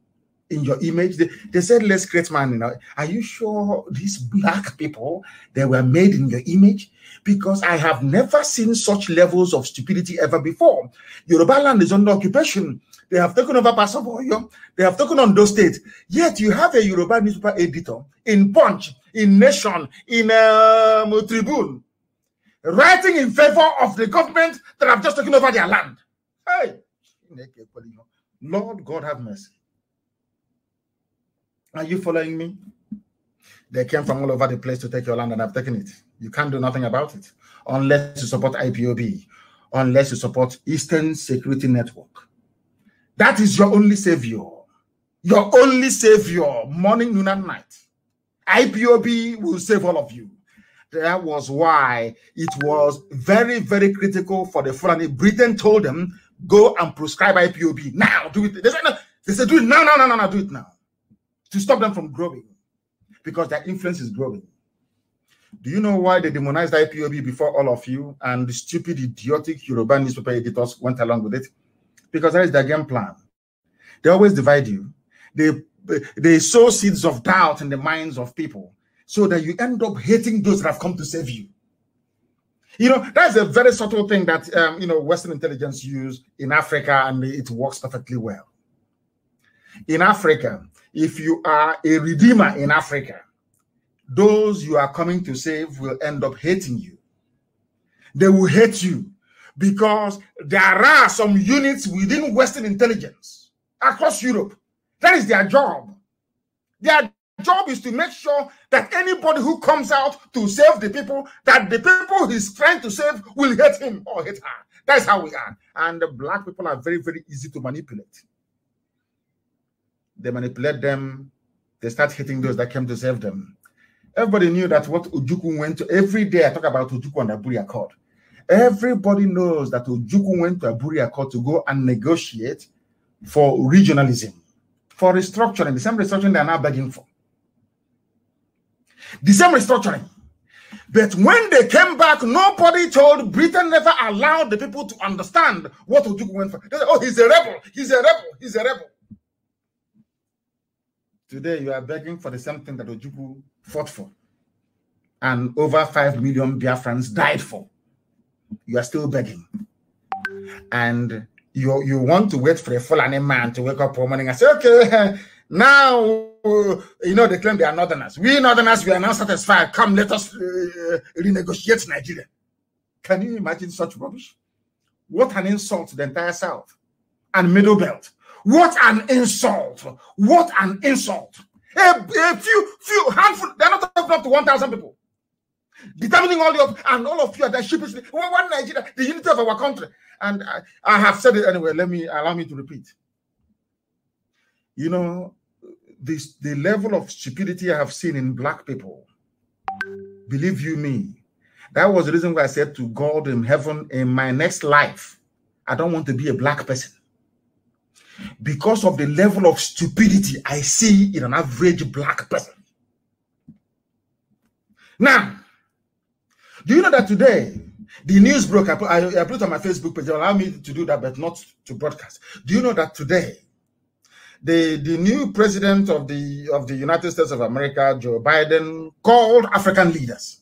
Speaker 1: in your image. They said, let's create man. You know, are you sure these black people, they were made in your image? Because I have never seen such levels of stupidity ever before. Yoruba land is under occupation. They have taken over Pasaboyo. They have taken on those states. Yet you have a Yoruba newspaper editor in Punch, in Nation, in Tribune, writing in favor of the government that have just taken over their land. Hey, Lord God have mercy. Are you following me? They came from all over the place to take your land and have taken it. You can't do nothing about it unless you support IPOB, unless you support Eastern Security Network. That is your only savior. Your only savior, morning, noon, and night. IPOB will save all of you. That was why it was very, very critical for the Fulani. Britain told them, go and prescribe IPOB. Now, do it. They said, no. They said, do it now, no, do it now. To stop them from growing. Because their influence is growing. Do you know why they demonized IPOB before all of you and the stupid, idiotic Yoruba newspaper editors went along with it? Because that is their game plan. They always divide you. They sow seeds of doubt in the minds of people so that you end up hating those that have come to save you. You know, that's a very subtle thing that, Western intelligence use in Africa, and it works perfectly well. In Africa, if you are a redeemer in Africa, those you are coming to save will end up hating you. They will hate you because there are some units within Western intelligence across Europe. That is their job. Their job is to make sure that anybody who comes out to save the people, that the people he's trying to save will hate him or hate her. That's how we are. And the black people are very, very easy to manipulate. They manipulate them. They start hitting those that came to save them. Everybody knew that what Ojukwu went to. Every day I talk about Ojukwu and Aburi Accord. Everybody knows that Ojukwu went to Aburi Accord to go and negotiate for regionalism, for restructuring, the same restructuring they are now begging for. The same restructuring. But when they came back, nobody told, Britain never allowed the people to understand what Ojukwu went for. They said, oh, he's a rebel, he's a rebel, he's a rebel. Today, you are begging for the same thing that Ojukwu fought for. And over 5 million Biafrans died for. You are still begging. And you want to wait for a Fulani man to wake up one morning and say, okay, now, they claim they are Northerners. We Northerners, we are now satisfied. Come, let us renegotiate Nigeria. Can you imagine such rubbish? What an insult to the entire South and Middle Belt. What an insult! What an insult! A few handful, they're not up to 1,000 people. Determining all of you are that sheepishly. One Nigeria, the unity of our country. And I have said it anyway. Allow me to repeat. You know, the level of stupidity I have seen in black people, believe you me, that was the reason why I said to God in heaven, in my next life, I don't want to be a black person. Because of the level of stupidity I see in an average black person. Now, do you know that today, the news broke, I put it on my Facebook page, allow me to do that, but not to broadcast. Do you know that today, the new president of the United States of America, Joe Biden, called African leaders,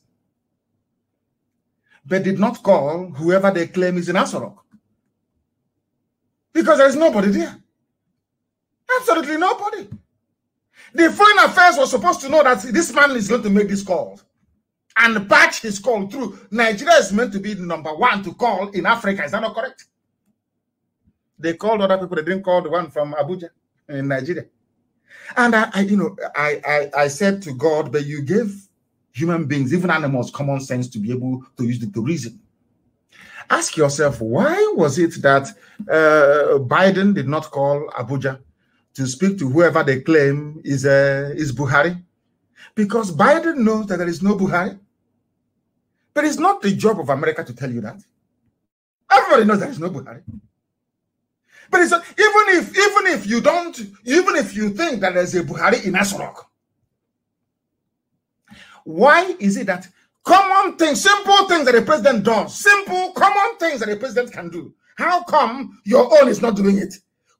Speaker 1: but did not call whoever they claim is in Asorok? Because there is nobody there. Absolutely nobody. The Foreign Affairs was supposed to know that this man is going to make this call and patch his call through. Nigeria is meant to be the #1 to call in Africa. Is that not correct? They called other people. They didn't call the one from Abuja in Nigeria. And I said to God, but you gave human beings, even animals, common sense to be able to use it to reason. Ask yourself, why was it that Biden did not call Abuja to speak to whoever they claim is Buhari? Because Biden knows that there is no Buhari. But it's not the job of America to tell you that. Everybody knows there is no Buhari. But it's even if you think that there's a Buhari in Asorok, why is it that common things, simple things that the president does, simple, common things that the president can do, how come your own is not doing it?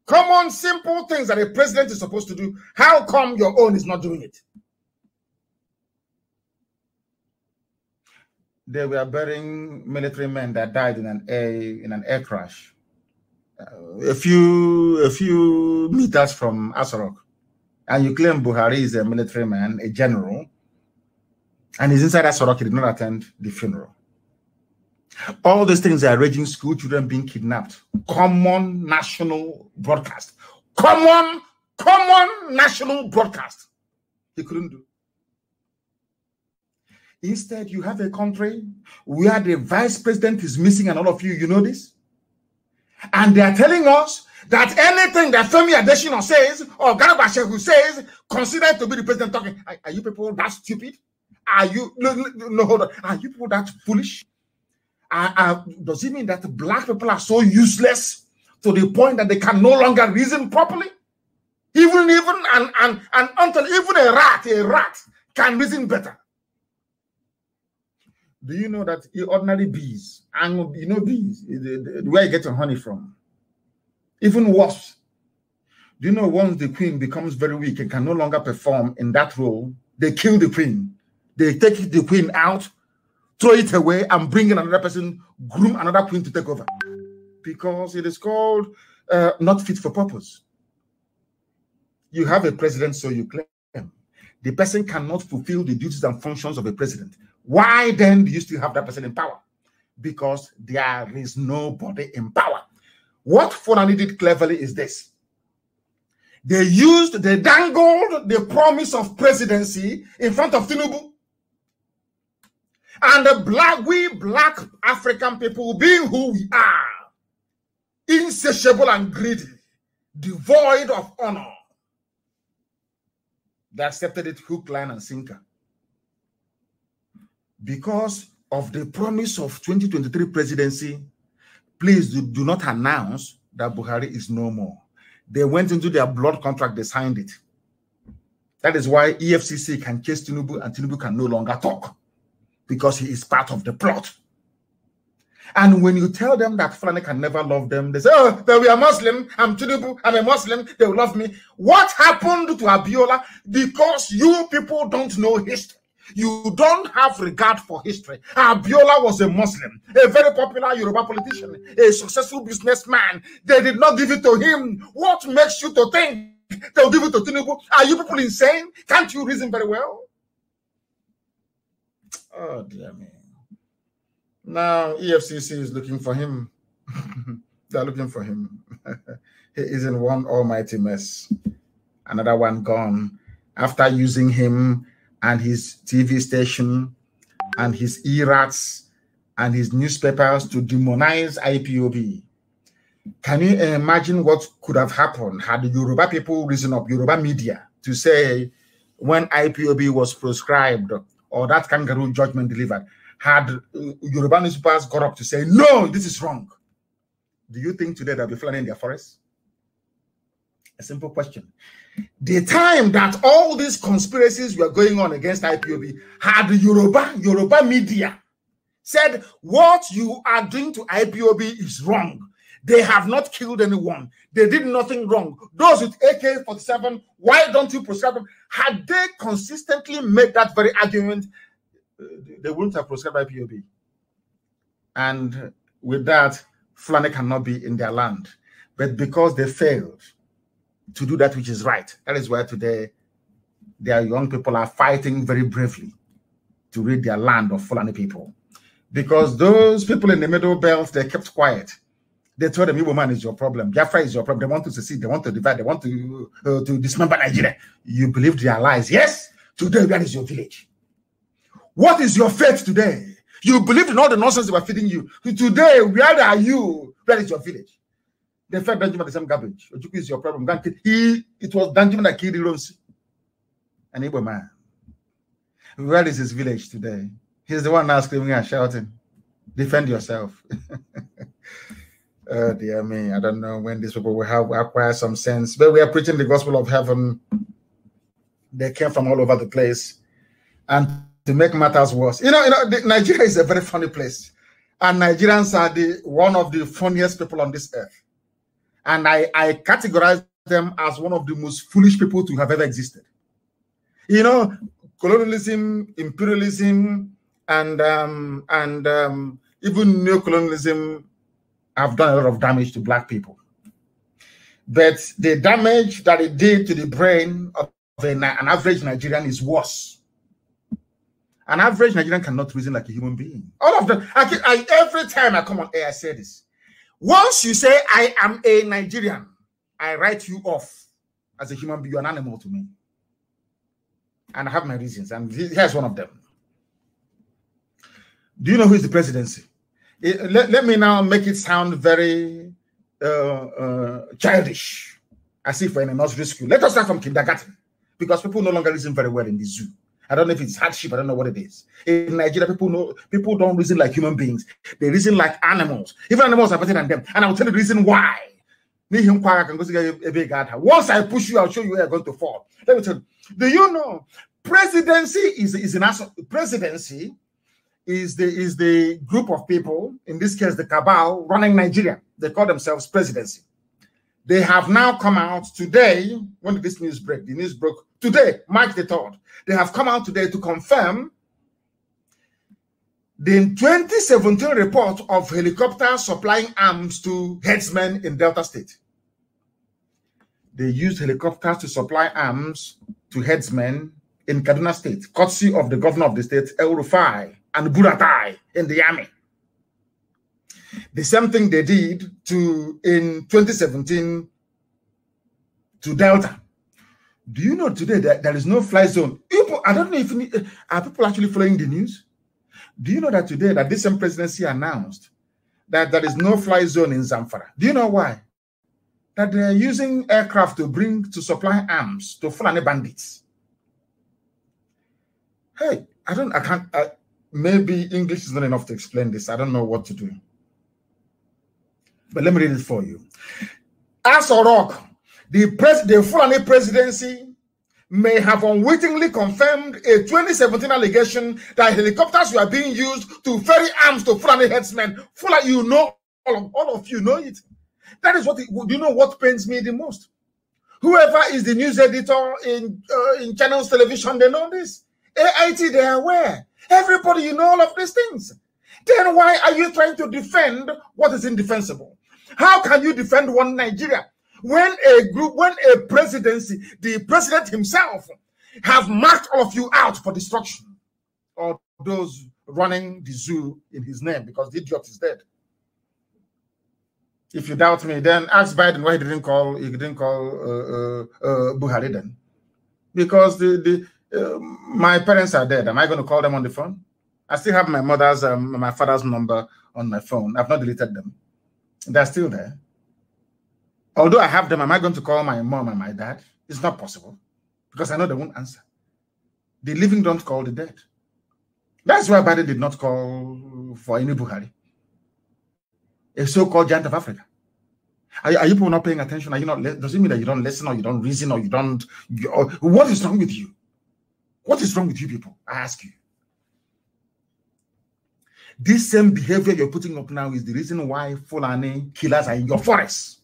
Speaker 1: Common, simple things that a president is supposed to do. How come your own is not doing it? They were burying military men that died in an air crash. A few meters from Asarok. And you claim Buhari is a military man, a general, and he's inside Asarok. He did not attend the funeral. All these things are raging, school children being kidnapped. Common national broadcast. Common national broadcast. He couldn't do. Instead, you have a country where the vice president is missing, and all of you know this. And they are telling us that anything that Femi Adesina says or Garba Shehu says, considered to be the president talking. Are you people that stupid? Are you no hold on? Are you people that foolish? Does it mean that black people are so useless to the point that they can no longer reason properly? Even until even a rat can reason better. Do you know that ordinary bees, and you know bees, where you get your honey from? Even worse, do you know once the queen becomes very weak and can no longer perform in that role, they kill the queen. They take the queen out, throw it away, and bring in another person, groom another queen to take over. Because it is called not fit for purpose. You have a president, so you claim. The person cannot fulfill the duties and functions of a president. Why then do you still have that person in power? Because there is nobody in power. What Fulani did cleverly is this. They dangled the promise of presidency in front of Tinubu. And we black African people, being who we are, insatiable and greedy, devoid of honor, they accepted it hook, line, and sinker. Because of the promise of 2023 presidency, please do not announce that Buhari is no more. They went into their blood contract, they signed it. That is why EFCC can chase Tinubu and Tinubu can no longer talk, because he is part of the plot. And when you tell them that Fulani can never love them, they say, oh, but we are Muslim, I'm Tinubu, I'm a Muslim, they will love me. What happened to Abiola? Because you people don't know history. You don't have regard for history. Abiola was a Muslim, a very popular Yoruba politician, a successful businessman. They did not give it to him. What makes you to think they'll give it to Tinubu? Are you people insane? Can't you reason very well? Oh, dear me. Now, EFCC is looking for him. They're looking for him. He is in one almighty mess. Another one gone. After using him and his TV station and his e-rats and his newspapers to demonize IPOB. Can you imagine what could have happened had the Yoruba people risen up, Yoruba media, to say when IPOB was proscribed or that kangaroo judgment delivered, had Yoruba newspapers got up to say, no, this is wrong? Do you think today they'll be flying in their forests? A simple question. The time that all these conspiracies were going on against IPOB, had the Yoruba media said, what you are doing to IPOB is wrong. They have not killed anyone. They did nothing wrong. Those with AK-47, why don't you proscribe them? Had they consistently made that very argument, they wouldn't have proscribed IPOB. And with that, Fulani cannot be in their land. But because they failed to do that which is right, that is why today their young people are fighting very bravely to rid their land of Fulani people. Because those people in the Middle Belt, they kept quiet. They told them, Igbo man is your problem. Biafra is your problem. They want to secede. They want to divide. They want to dismember Nigeria. You believed their lies. Yes, today that is your village. What is your faith today? You believed in all the nonsense they were feeding you. Today, where are you? Where is your village? They fed Danjuma the same garbage. Ojuku is your problem. It was Danjuma that killed Ironsi. An Igbo man. Where is his village today? He's the one now screaming and shouting. Defend yourself. Oh, dear me. I don't know when these people will acquire some sense. But we are preaching the gospel of heaven. They came from all over the place. And to make matters worse, Nigeria is a very funny place. And Nigerians are one of the funniest people on this earth. And I categorize them as one of the most foolish people to have ever existed. You know, colonialism, imperialism, and even neocolonialism have done a lot of damage to black people. But the damage that it did to the brain of an average Nigerian is worse. An average Nigerian cannot reason like a human being. All of them. Every time I come on air, I say this. Once you say, I am a Nigerian, I write you off as a human being. You're an animal to me. And I have my reasons. And here's one of them. Do you know who is the presidency? Let me now make it sound very childish, as if we're in a nursery school. Let us start from kindergarten, because people no longer reason very well in the zoo. I don't know if it's hardship. I don't know what it is. In Nigeria, people don't reason like human beings. They reason like animals. Even animals are better than them. And I'll tell you the reason why. Once I push you, I'll show you where you're going to fall. Let me tell you. Do you know presidency is an presidency is the group of people, in this case the cabal, running Nigeria. They call themselves presidency. They have now come out today. When did this news break? The news broke today, March the 3rd. They have come out today to confirm the 2017 report of helicopters supplying arms to headsmen in Delta State. They used helicopters to supply arms to headsmen in Kaduna State, courtesy of the governor of the state, El Rufai and Buratai in the army. The same thing they did in 2017 to Delta. Do you know today that there is no fly zone? I don't know if are people actually following the news? Do you know that today that this same presidency announced that there is no fly zone in Zamfara? Do you know why? That they are using aircraft to supply arms to Fulani bandits. Hey, maybe English is not enough to explain this. I don't know what to do. But let me read it for you. As a rock, the Fulani presidency may have unwittingly confirmed a 2017 allegation that helicopters were being used to ferry arms to Fulani headsmen. Fulani, you know, all of you know it. That is what, you know what pains me the most? Whoever is the news editor in channels television, they know this. AIT, they are aware. Everybody, you know all of these things. Then why are you trying to defend what is indefensible? How can you defend one Nigeria when a presidency, the president himself, have marked all of you out for destruction, or those running the zoo in his name, because the idiot is dead? If you doubt me, then ask Biden why he didn't call Buhari then, because my parents are dead. Am I going to call them on the phone? I still have my mother's, my father's number on my phone. I've not deleted them. They're still there. Although I have them, am I going to call my mom and my dad? It's not possible, because I know they won't answer. The living don't call the dead. That's why Biden did not call for any Buhari, a so-called giant of Africa. Are you people not paying attention? Are you not? Does it mean that you don't listen, or you don't reason, or you don't? What is wrong with you? What is wrong with you people? I ask you. This same behavior you're putting up now is the reason why Fulani killers are in your forests.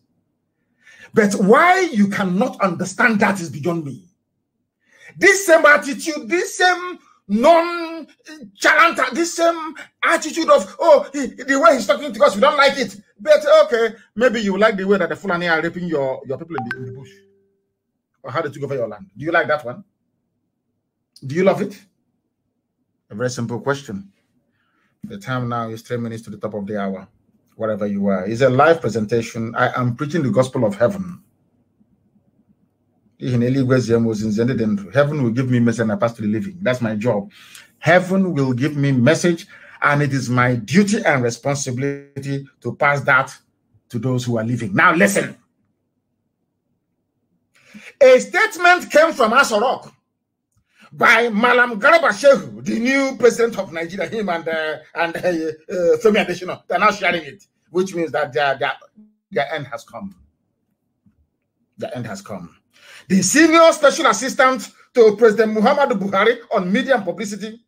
Speaker 1: But why you cannot understand that is beyond me. This same attitude, this same non-chalant, this same attitude of, the way he's talking to us, we don't like it. But okay, maybe you like the way that the Fulani are raping your people in the bush. Or how they took over your land. Do you like that one? Do you love it? A very simple question. The time now is 3 minutes to the top of the hour. Wherever you are. It's a live presentation. I am preaching the gospel of heaven. Heaven will give me message and I pass to the living. That's my job. Heaven will give me message, and it is my duty and responsibility to pass that to those who are living. Now listen. A statement came from Asorok by Malam Garba Shehu, the new president of Nigeria. Him and Femi Adesina, they're now sharing it, which means that their end has come. The end has come. The senior special assistant to President Muhammadu Buhari on media and publicity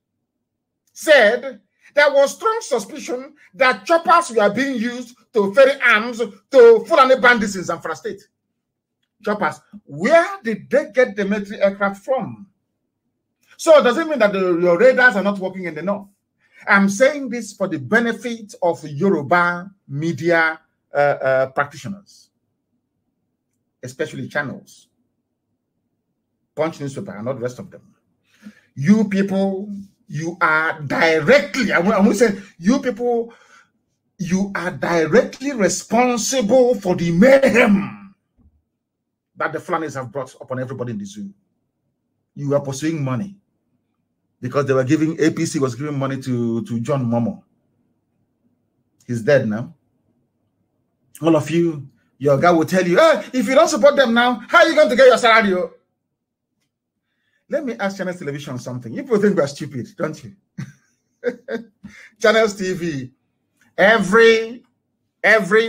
Speaker 1: said There was strong suspicion that choppers were being used to ferry arms to Fulani bandits in Zamfara State. Choppers. Where did they get the military aircraft from? So does it mean that your radars are not working in the north? I'm saying this for the benefit of Yoruba media practitioners, especially channels, Punch newspaper, and not the rest of them. You people, you are directly, I will say, you people, you are directly responsible for the mayhem that the Fulanis have brought upon everybody in the zoo. You are pursuing money because they were giving, APC was giving money to John Momo. He's dead now. All of you, your guy will tell you, hey, if you don't support them now, how are you going to get your salary? Let me ask Channels Television something. You people think we're stupid, don't you? Channels TV, every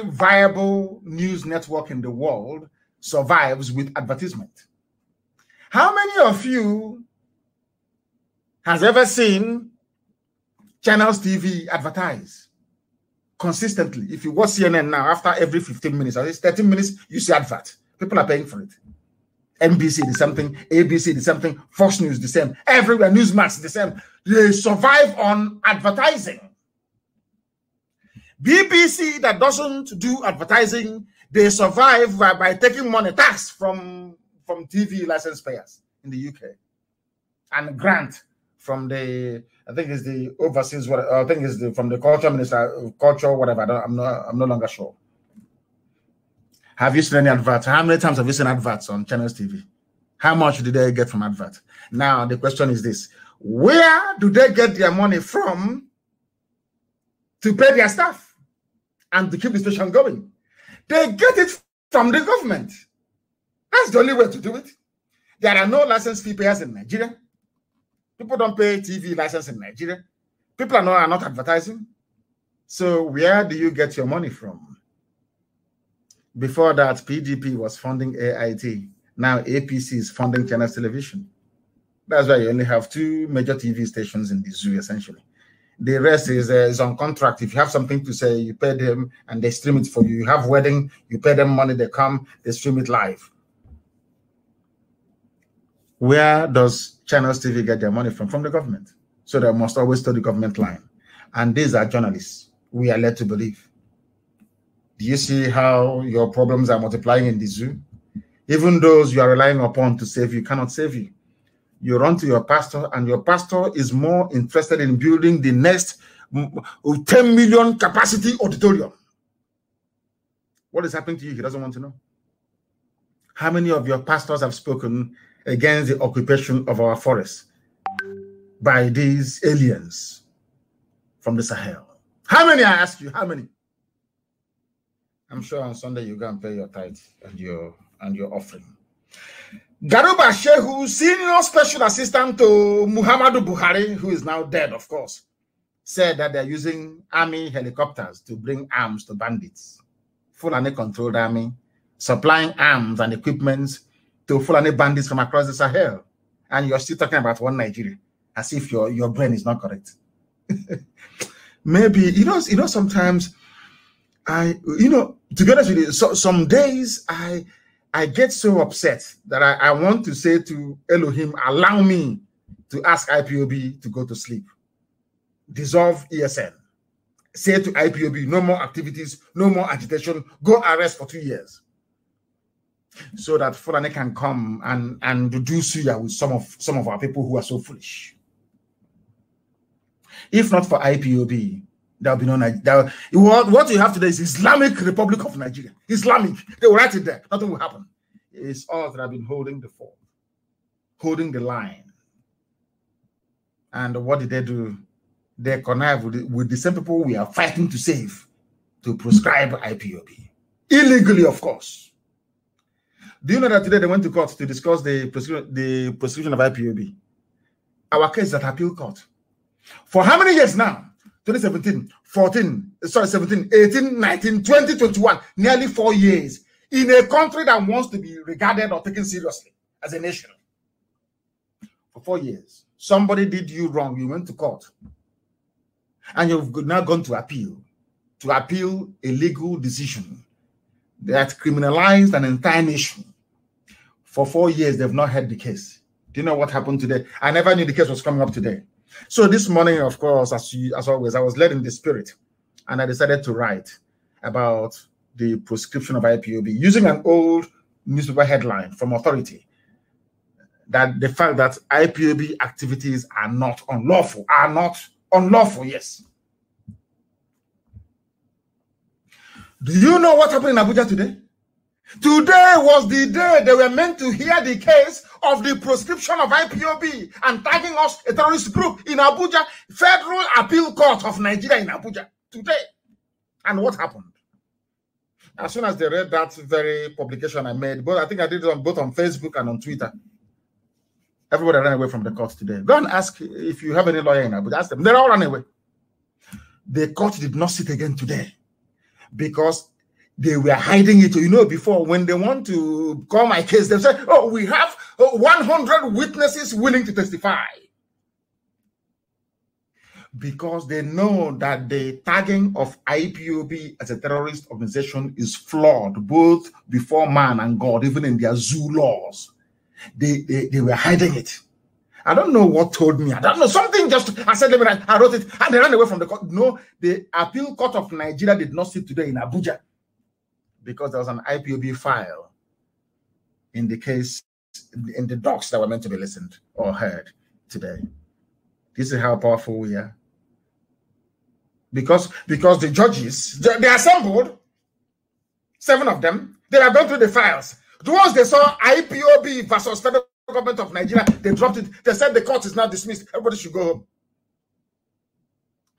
Speaker 1: viable news network in the world survives with advertisement. How many of you has ever seen Channels TV advertise consistently? If you watch CNN now, after every 15 minutes, or 13 minutes, you see advert. People are paying for it. NBC the something, ABC the something, Fox News the same, everywhere, Newsmax the same. They survive on advertising. BBC that doesn't do advertising, they survive by taking money tax from TV license payers in the UK and grant from the, I think it's the overseas, I think it's from the culture minister, culture, whatever. I'm no longer sure. Have you seen any adverts? How many times have you seen adverts on Channels TV? How much did they get from advert? Now, the question is this. Where do they get their money from to pay their staff and to keep the station going? They get it from the government. That's the only way to do it. There are no license fee payers in Nigeria. People don't pay TV license in Nigeria. People are not advertising. So where do you get your money from? Before that, PDP was funding AIT. Now APC is funding Channels Television. That's why you only have 2 major TV stations in the zoo, essentially. The rest is on contract. If you have something to say, you pay them and they stream it for you. You have wedding, you pay them money, they come, they stream it live. Where does Channels TV get their money from? From the government. So they must always toe the government line. And these are journalists, we are led to believe. Do you see how your problems are multiplying in the zoo? Even those you are relying upon to save you cannot save you. You run to your pastor, and your pastor is more interested in building the next 10 million capacity auditorium. What is happening to you? He doesn't want to know. How many of your pastors have spoken against the occupation of our forests by these aliens from the Sahel? How many, I ask you, how many? I'm sure on Sunday you go and pay your tithe and your offering. Garuba Shehu, senior special assistant to Muhammadu Buhari, who is now dead, of course, said that they're using army helicopters to bring arms to bandits. Fulani controlled army, supplying arms and equipment to Fulani bandits from across the Sahel. And you're still talking about one Nigeria, as if your brain is not correct. Maybe, you know, sometimes to be honest with you, some days I get so upset that I want to say to Elohim, allow me to ask IPOB to go to sleep. Dissolve ESN. Say to IPOB, no more activities, no more agitation, go arrest for 2 years. So that Fulani can come and do suya with some of our people who are so foolish. If not for IPOB, there will be no Nigeria. What you have today is Islamic Republic of Nigeria. Islamic. They will write it there. Nothing will happen. It's us that have been holding the fort, holding the line. And what did they do? They connive with the same people we are fighting to save, to prescribe IPOB. Illegally, of course. Do you know that today they went to court to discuss the prosecution of IPOB? Our case is at appeal court. For how many years now? 2017, 17, 18, 19, 20, 21, nearly 4 years in a country that wants to be regarded or taken seriously as a nation. For 4 years. Somebody did you wrong, you went to court. And you've now gone to appeal a legal decision that criminalized an entire nation. For 4 years, they've not heard the case. Do you know what happened today? I never knew the case was coming up today. So this morning, of course, as always, I was led in the spirit, and I decided to write about the proscription of IPOB using an old newspaper headline from Authority, that the fact that IPOB activities are not unlawful, yes. Do you know what happened in Abuja today? Today was the day they were meant to hear the case of the proscription of IPOB and tagging us a terrorist group in Abuja, Federal Appeal Court of Nigeria in Abuja today. And what happened? As soon as they read that very publication I made, but I think I did it both on Facebook and on Twitter, everybody ran away from the court today. Go and ask if you have any lawyer in Abuja. Ask them. They all ran away. The court did not sit again today because they were hiding it. You know, before, when they want to call my case, they say, oh, we have 100 witnesses willing to testify. Because they know that the tagging of IPOB as a terrorist organization is flawed, both before man and God, even in their zoo laws. They were hiding it. I don't know what told me. I don't know. Something just, I said, let me write. I wrote it, and they ran away from the court. No, the Appeal Court of Nigeria did not sit today in Abuja because there was an IPOB file in the case, in the docs that were meant to be listened or heard today. This is how powerful we are. Because the judges, they assembled, 7 of them, they have gone through the files. Once they saw IPOB versus Federal Government of Nigeria, they dropped it. They said the court is now dismissed. Everybody should go home.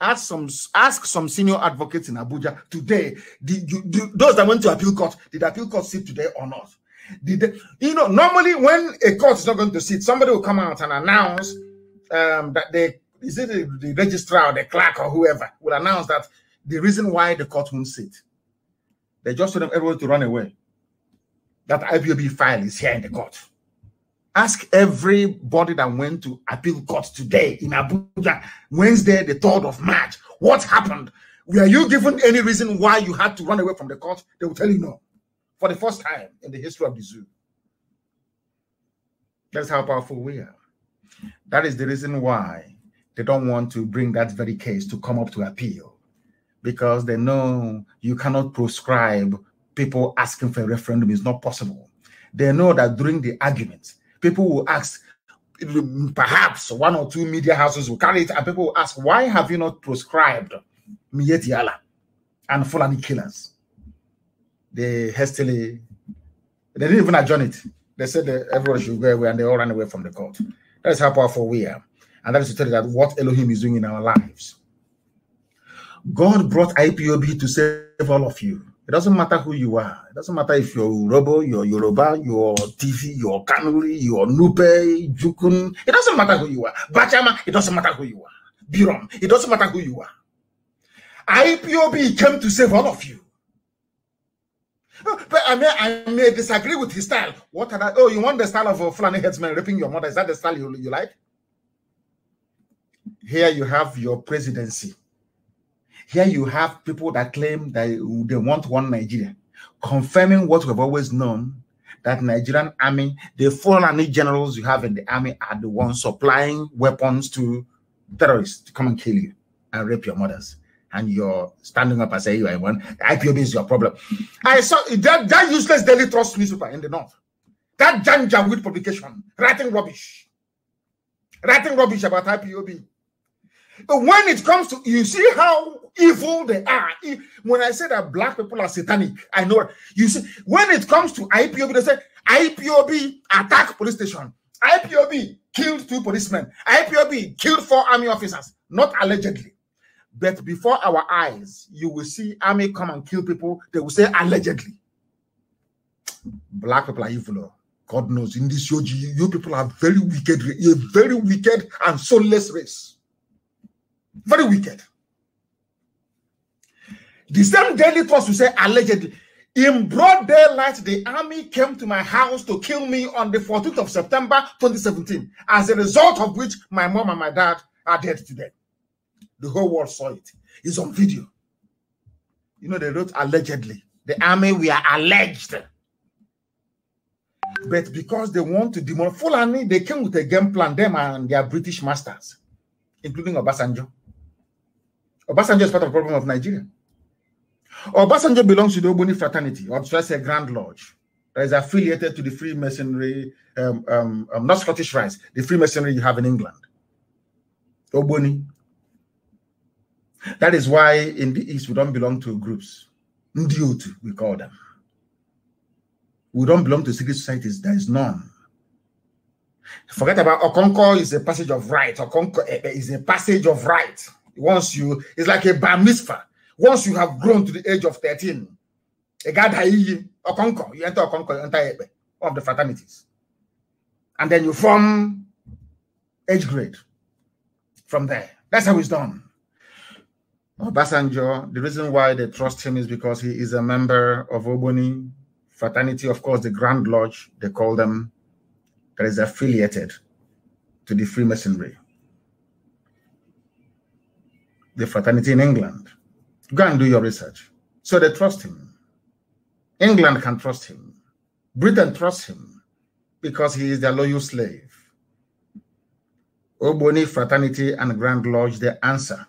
Speaker 1: Ask some senior advocates in Abuja today. Those that went to appeal court, did the appeal court sit today or not? You know, normally when a court is not going to sit, somebody will come out and announce that the registrar or the clerk or whoever will announce that the reason why the court won't sit. They just want everyone to run away. That IPOB file is here in the court. Ask everybody that went to appeal court today in Abuja, Wednesday, the 3rd of March, what happened? Were you given any reason why you had to run away from the court? They will tell you no. For the first time in the history of the zoo. That's how powerful we are. That is the reason why they don't want to bring that very case to come up to appeal. Because they know you cannot proscribe people asking for a referendum. Is not possible. They know that during the arguments, people will ask, perhaps 1 or 2 media houses will carry it, and people will ask, why have you not proscribed Miyetti Allah and Fulani killers? They hastily, they didn't even adjourn it. They said that everyone should go away, and they all ran away from the court. That is how powerful we are. And that is to tell you that what Elohim is doing in our lives. God brought IPOB to save all of you. It doesn't matter who you are. It doesn't matter if you're Urobo, you're Yoruba, you're TV, you're Kanuri, you're Nupe, Jukun. It doesn't matter who you are. Bachama, it doesn't matter who you are. Birom, it doesn't matter who you are. IPOB came to save all of you. But I may disagree with his style. What are that? Oh, you want the style of a Fulani headsman raping your mother? Is that the style you like? Here you have your presidency. Here you have people that claim that they want one Nigeria, confirming what we've always known, that Nigerian army, the Fulani generals you have in the army are the ones supplying weapons to terrorists to come and kill you and rape your mothers. And you're standing up and saying you are one. IPOB is your problem. I saw that useless Daily Trust newspaper in the north. That Janjaweed publication, writing rubbish about IPOB. But when it comes to, you see how evil they are. When I say that black people are satanic, I know. You see, when it comes to IPOB, they say IPOB attack police station. IPOB killed 2 policemen. IPOB killed 4 army officers. Not allegedly. But before our eyes, you will see army come and kill people. They will say allegedly. Black people are evil. God knows. In this yogi, you people are very wicked. You're very wicked and soulless race. Very wicked. The same Daily Trust will say allegedly. In broad daylight, the army came to my house to kill me on the 14th of September 2017. As a result of which, my mom and my dad are dead today. The whole world saw it. It's on video. You know, they wrote allegedly. The army, we are alleged. But because they want to demolish Fulani, they came with a game plan, them and their British masters, including Obasanjo. Obasanjo is part of the problem of Nigeria. Obasanjo belongs to the Ogboni fraternity, or should I say Grand Lodge, that is affiliated to the Freemasonry, not Scottish Rites, the Freemasonry you have in England. Ogboni. That is why in the East we don't belong to groups. Ndiotu, we call them. We don't belong to secret societies. There is none. Forget about Okonko is a passage of right. Okonko is a passage of right. Once you, it's like a bar mitzvah. Once you have grown to the age of 13, a guy Okonko, you enter Okonko, you enter Ebe, one of the fraternities. And then you form age grade from there. That's how it's done. Obasanjo, the reason why they trust him is because he is a member of Ogboni fraternity, of course, the Grand Lodge, they call them, that is affiliated to the Freemasonry. The fraternity in England. Go and do your research. So they trust him. England can trust him. Britain trusts him because he is their loyal slave. Ogboni fraternity and Grand Lodge, they answer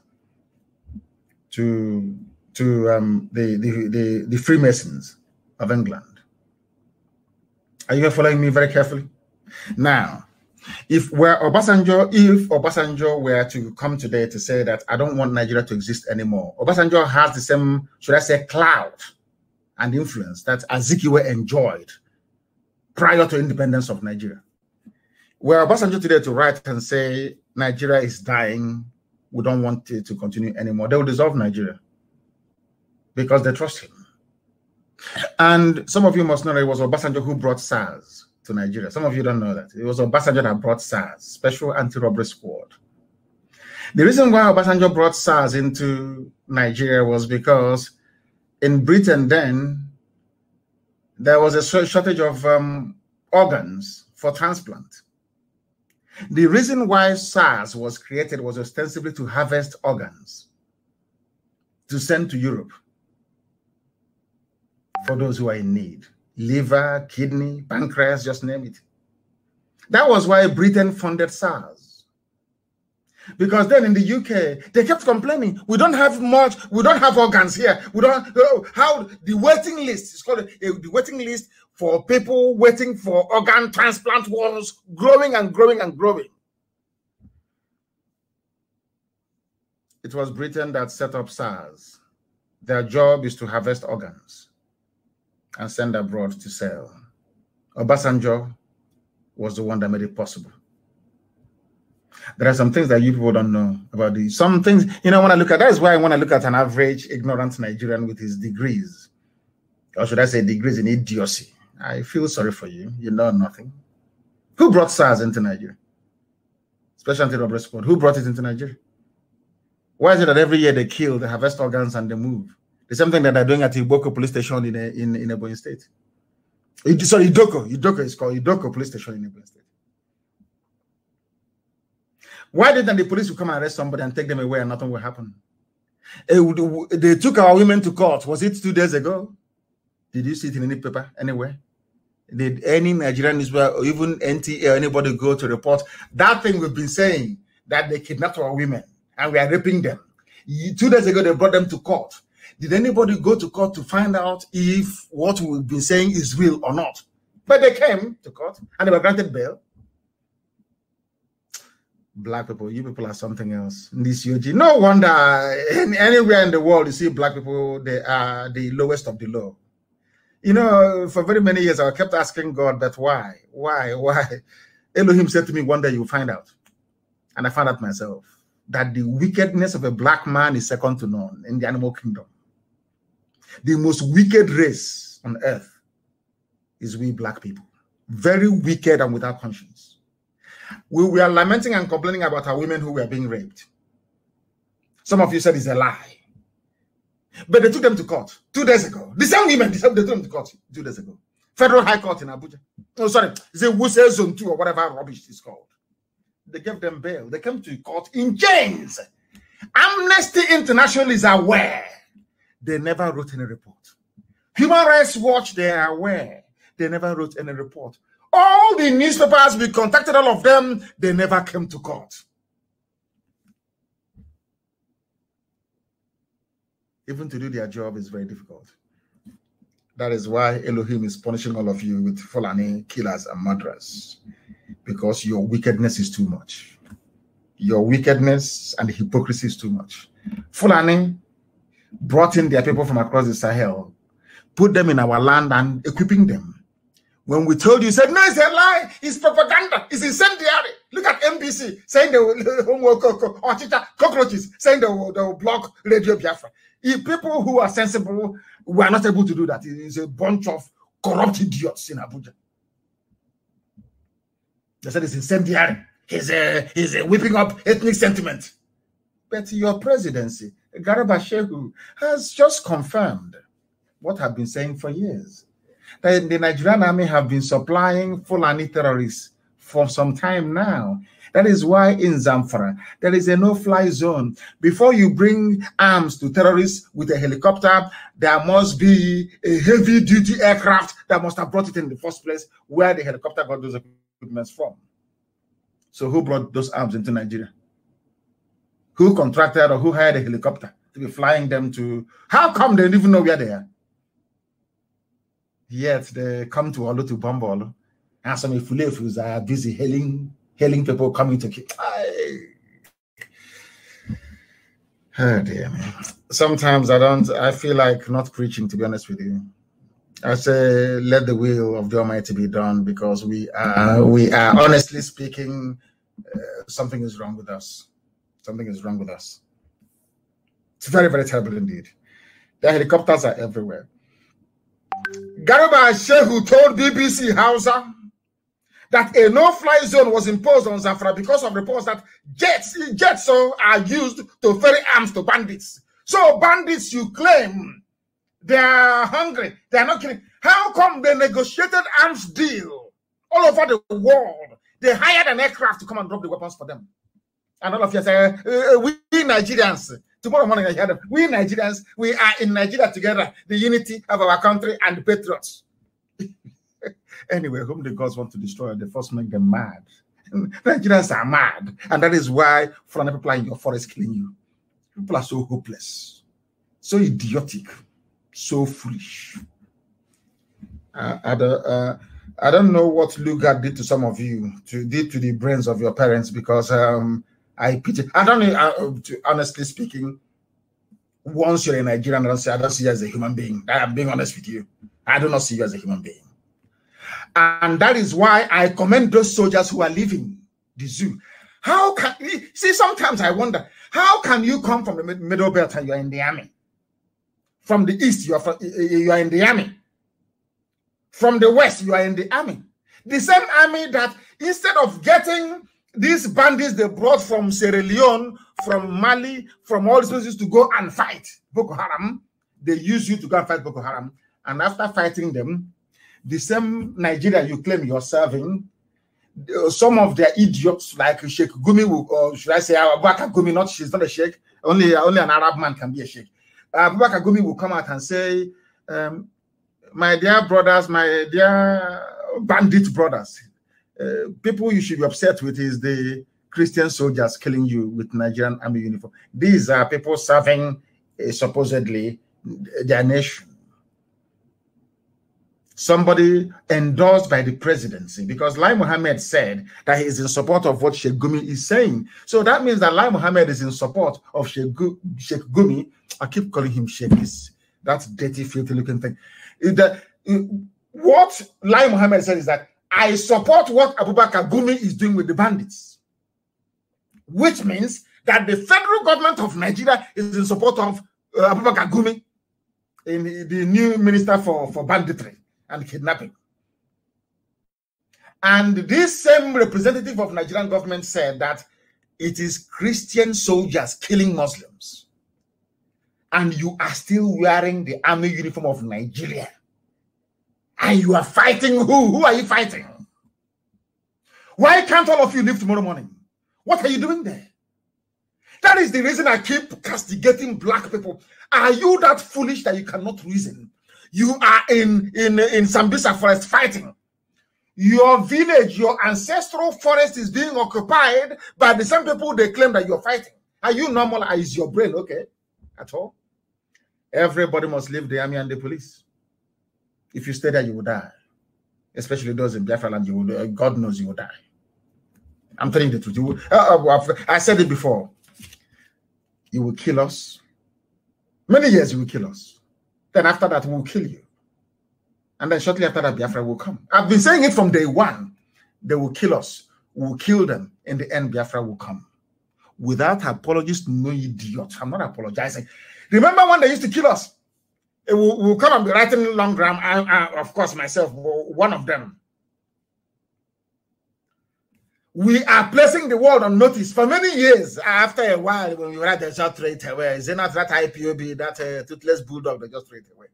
Speaker 1: to the Freemasons of England. Are you following me very carefully? Now, if Obasanjo were to come today to say that I don't want Nigeria to exist anymore, Obasanjo has the same, should I say, clout and influence that Azikiwe enjoyed prior to independence of Nigeria. Were Obasanjo today to write and say Nigeria is dying, we don't want it to continue anymore, they will dissolve Nigeria because they trust him. And some of you must know that it was Obasanjo who brought SARS to Nigeria. Some of you don't know that. It was Obasanjo that brought SARS, Special Anti-Robbery Squad. The reason why Obasanjo brought SARS into Nigeria was because in Britain then, there was a shortage of organs for transplant. The reason why SARS was created was ostensibly to harvest organs to send to Europe for those who are in need. Liver, kidney, pancreas, just name it. That was why Britain funded SARS. Because then in the UK, they kept complaining, we don't have much, we don't have organs here. We don't know how the waiting list, it's called the waiting list for people waiting for organ transplant was growing and growing and growing. It was Britain that set up SARS. Their job is to harvest organs and send abroad to sell. Obasanjo was the one that made it possible. There are some things that you people don't know about these. Some things, you know, when I look at, that is why I want to look at an average ignorant Nigerian with his degrees, or should I say degrees in idiocy. I feel sorry for you. You know nothing. Who brought SARS into Nigeria? Special Anti-Robbery Squad. Who brought it into Nigeria? Why is it that every year they kill, they harvest organs and they move? The same thing that they're doing at Iboko police station in Ebonyi State. Sorry, Idoko is called Idoko police station in Ebonyi State. Why didn't the police come and arrest somebody and take them away and nothing will happen? They took our women to court. Was it 2 days ago? Did you see it in any paper anywhere? Did any Nigerian newspaper or even NTA or anybody go to report that thing we've been saying, that they kidnapped our women and we are raping them? 2 days ago, they brought them to court. Did anybody go to court to find out if what we've been saying is real or not? But they came to court and they were granted bail. Black people, you people are something else. This UG. No wonder anywhere in the world you see black people, they are the lowest of the low. You know, for very many years I kept asking God that why? Elohim said to me, one day you'll find out. And I found out myself that the wickedness of a black man is second to none in the animal kingdom. The most wicked race on earth is we black people. Very wicked and without conscience. We are lamenting and complaining about our women who were being raped. Some of you said it's a lie. But they took them to court 2 days ago. The same women, they took them to court 2 days ago. Federal High Court in Abuja. Oh, sorry. It's a Wuse Zone 2 or whatever rubbish it's called. They gave them bail. They came to court in chains. Amnesty International is aware. They never wrote any report. Human Rights Watch, they are aware. They never wrote any report. All the newspapers, we contacted all of them. They never came to court. Even to do their job is very difficult. That is why Elohim is punishing all of you with Fulani killers and murderers. Because your wickedness is too much. Your wickedness and hypocrisy is too much. Fulani brought in their people from across the Sahel, put them in our land and equipping them. When we told you, said, no, it's a lie, it's propaganda, it's incendiary. Look at NBC saying they will, cockroaches, saying they will block Radio Biafra. If people who are sensible were not able to do that, it's a bunch of corrupt idiots in Abuja. They said it's incendiary. He's whipping up ethnic sentiment. But your presidency, Garba Shehu, has just confirmed what I've been saying for years. That the Nigerian army have been supplying Fulani terrorists for some time now. That is why in Zamfara, there is a no-fly zone. Before you bring arms to terrorists with a helicopter, there must be a heavy-duty aircraft that must have brought it in the first place where the helicopter got those equipments from. So who brought those arms into Nigeria? Who contracted or who hired a helicopter to be flying them to? How come they don't even know where they are? Yet they come to Olu to bomb Olu. And some Ifulefus are busy hailing people coming to kill. Oh dear man. Sometimes I feel like not preaching, to be honest with you. I say, let the will of the Almighty be done, because we are honestly speaking, something is wrong with us. Something is wrong with us. It's very, very terrible indeed. The helicopters are everywhere. Garba Shehu told BBC Hausa that a no-fly zone was imposed on Zamfara because of reports that jets are used to ferry arms to bandits. So bandits, you claim, they are hungry, they are not killing. How come they negotiated arms deal all over the world? They hired an aircraft to come and drop the weapons for them. And all of you say, we Nigerians, tomorrow morning I hear them, we Nigerians, we are in Nigeria together, the unity of our country and the patriots. Anyway, whom the gods want to destroy, they first make them mad. Nigerians are mad. And that is why Fulani people are in your forest killing you. People are so hopeless, so idiotic, so foolish. I don't know what Lugard did to some of you, did to the brains of your parents, because I pity. I don't know, honestly speaking, once you're a Nigerian, I don't see you as a human being. I'm being honest with you. I do not see you as a human being. And that is why I commend those soldiers who are leaving the zoo. How can you see? Sometimes I wonder, how can you come from the middle belt and you're in the army? From the east, you are in the army. From the west, you are in the army. The same army that instead of getting these bandits they brought from Sierra Leone, from Mali, from all these places to go and fight Boko Haram, they use you to go and fight Boko Haram. And after fighting them, the same Nigeria you claim you're serving, some of their idiots like Sheikh Gumi, or should I say Abubakar Gumi, she's not a sheikh, only an Arab man can be a sheikh. Abubakar Gumi will come out and say, my dear brothers, my dear bandit brothers, people you should be upset with is the Christian soldiers killing you with Nigerian army uniform. These are people serving supposedly their nation. Somebody endorsed by the presidency, because Lai Mohammed said that he is in support of what Sheikh Gumi is saying. So that means that Lai Mohammed is in support of Sheikh Gumi. I keep calling him Sheikh, that dirty, filthy looking thing. What Lai Mohammed said is that I support what Abubakar Gumi is doing with the bandits, which means that the federal government of Nigeria is in support of Abubakar Gumi, in the new minister for banditry and kidnapping. And this same representative of Nigerian government said that it is Christian soldiers killing Muslims. And you are still wearing the army uniform of Nigeria. And you are fighting who? Who are you fighting? Why can't all of you leave tomorrow morning? What are you doing there? That is the reason I keep castigating black people. Are you that foolish that you cannot reason? You are in Sambisa forest fighting. Your village, your ancestral forest is being occupied by the same people they claim that you're fighting. Are you normal? Is your brain okay at all? Everybody must leave the army and the police. If you stay there, you will die. Especially those in Biafra land, you will, God knows you will die. I'm telling you the truth. You will, I said it before. You will kill us. Many years you will kill us. Then after that, we will kill you. And then shortly after that, Biafra will come. I've been saying it from day one. They will kill us. We will kill them. In the end, Biafra will come. Without apologies, no idiot. I'm not apologizing. Remember when they used to kill us? It will come and be writing long gram. Of course, myself, one of them. We are placing the world on notice for many years. After a while, when we write the shot straight away, is it not that IPOB, that toothless bulldog, they just straight away.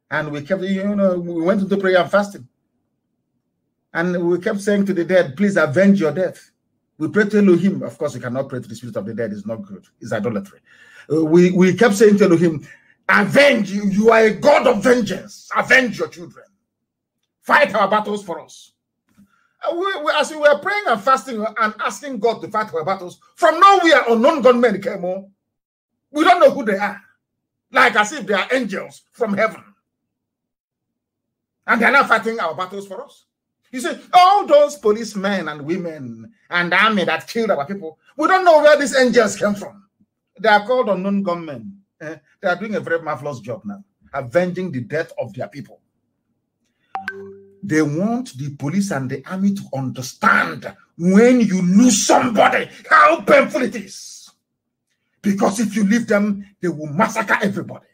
Speaker 1: And we kept, we went into prayer and fasting. And we kept saying to the dead, please avenge your death. We pray to Elohim. Of course, we cannot pray to the spirit of the dead. It's not good. It's idolatry. We kept saying to Elohim, avenge you. You are a God of vengeance. Avenge your children. Fight our battles for us. As we were praying and fasting and asking God to fight our battles, from nowhere unknown gunmen came on. We don't know who they are. Like as if they are angels from heaven. And they're not fighting our battles for us. You see, all those policemen and women and the army that killed our people, we don't know where these angels came from. They are called unknown gunmen. They are doing a very marvelous job now, avenging the death of their people. They want the police and the army to understand when you lose somebody, how painful it is. Because if you leave them, they will massacre everybody.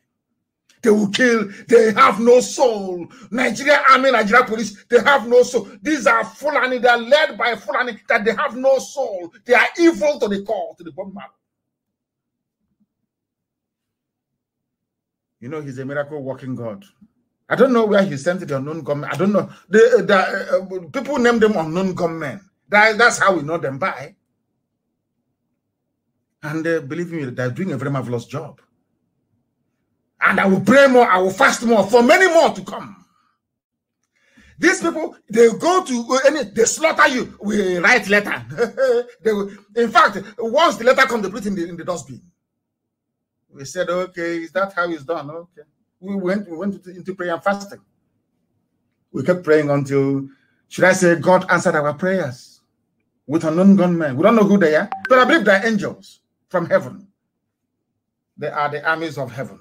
Speaker 1: They will kill. They have no soul. Nigeria army, Nigeria police, they have no soul. These are Fulani. They are led by Fulani that they have no soul. They are evil to the core, to the bone marrow. You know, he's a miracle working God. I don't know where he sent the unknown gunmen. I don't know. People name them unknown gunmen. That's how we know them by. And believe me, they're doing a very marvelous job. And I will pray more, I will fast more, for many more to come. These people, they go to, they slaughter you. We write letter. In fact, once the letter comes, they put it in the dustbin. We said, okay, is that how it's done? Okay. We went into prayer and fasting. We kept praying until, should I say, God answered our prayers with unknown gunmen. We don't know who they are, but I believe they're angels from heaven. They are the armies of heaven.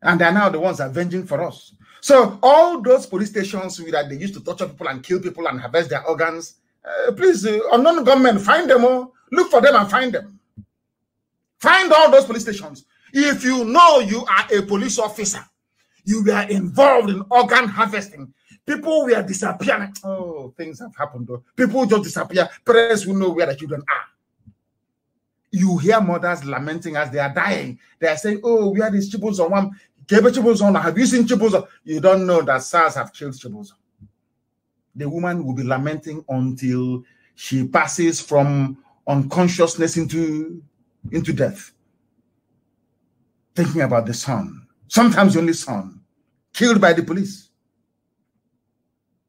Speaker 1: And they're now the ones avenging for us. So all those police stations that they used to torture people and kill people and harvest their organs, please, unknown gunmen, find them all. Look for them and find them. Find all those police stations. If you know you are a police officer, you were involved in organ harvesting, people were disappearing. Oh, things have happened though. People just disappear. Parents will know where the children are. You hear mothers lamenting as they are dying. They are saying, oh, we are these Chibuzon. Have you seen Chibuzon? You don't know that SARS have killed Chibuzon. The woman will be lamenting until she passes from unconsciousness into death. Thinking about the son, sometimes the only son, killed by the police.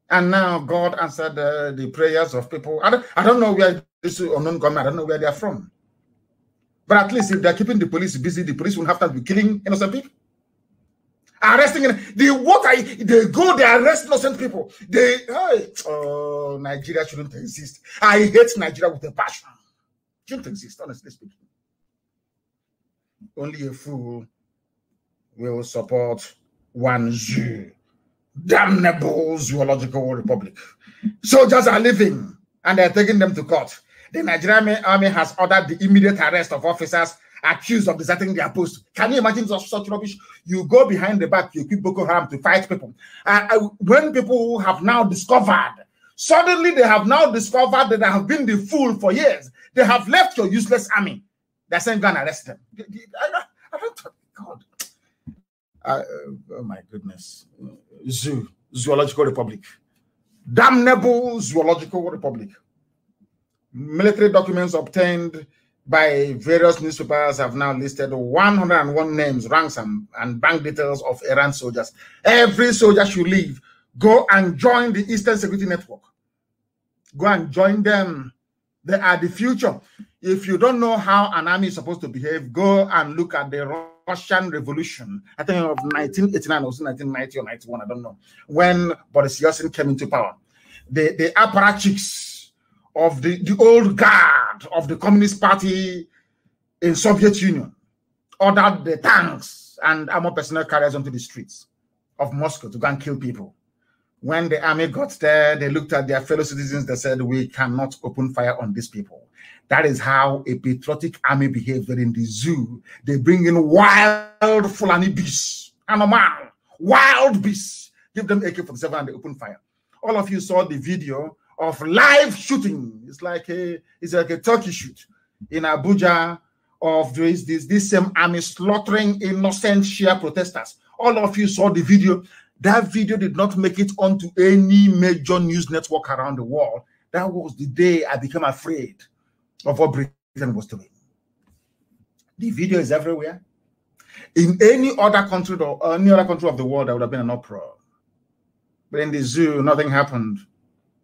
Speaker 1: And now God answered the prayers of people. I don't know where this unknown government, I don't know where they are from. But at least if they're keeping the police busy, the police won't have to be killing innocent people. Arresting, they go, they arrest innocent people. Oh, Nigeria shouldn't exist. I hate Nigeria with a passion. It shouldn't exist, honestly speaking. Only a fool will support one zoo. Damnable zoological republic. Soldiers are living and they're taking them to court. The Nigerian army has ordered the immediate arrest of officers accused of deserting their post. Can you imagine such rubbish? You go behind the back, you equip Boko Haram to fight people. When people have now discovered, suddenly they have now discovered that they have been the fool for years. They have left your useless army. They're saying, go and arrest them. I don't talk, God. Oh my goodness. Zoological Republic. Damnable Zoological Republic. Military documents obtained. by various newspapers have now listed 101 names, ranks, and bank details of Iran soldiers. Every soldier should leave. Go and join the Eastern Security Network. Go and join them. They are the future. If you don't know how an army is supposed to behave, go and look at the Russian Revolution. I think of 1989 or 1990 or 91, I don't know, when Boris Yeltsin came into power. The apparatchiks of the old guard of the Communist Party in Soviet Union ordered the tanks and armored personnel carriers onto the streets of Moscow to go and kill people. When the army got there, they looked at their fellow citizens. They said, we cannot open fire on these people. That is how a patriotic army behaves in the zoo. They bring in wild Fulani beasts, animal, wild beasts. Give them AK-47 and they open fire. All of you saw the video of live shooting. It's like a turkey shoot in Abuja of this same army slaughtering innocent Shia protesters. All of you saw the video. That video did not make it onto any major news network around the world. That was the day I became afraid of what Britain was doing. The video is everywhere. In any other country or any other country of the world, there would have been an uproar. But in the zoo, nothing happened.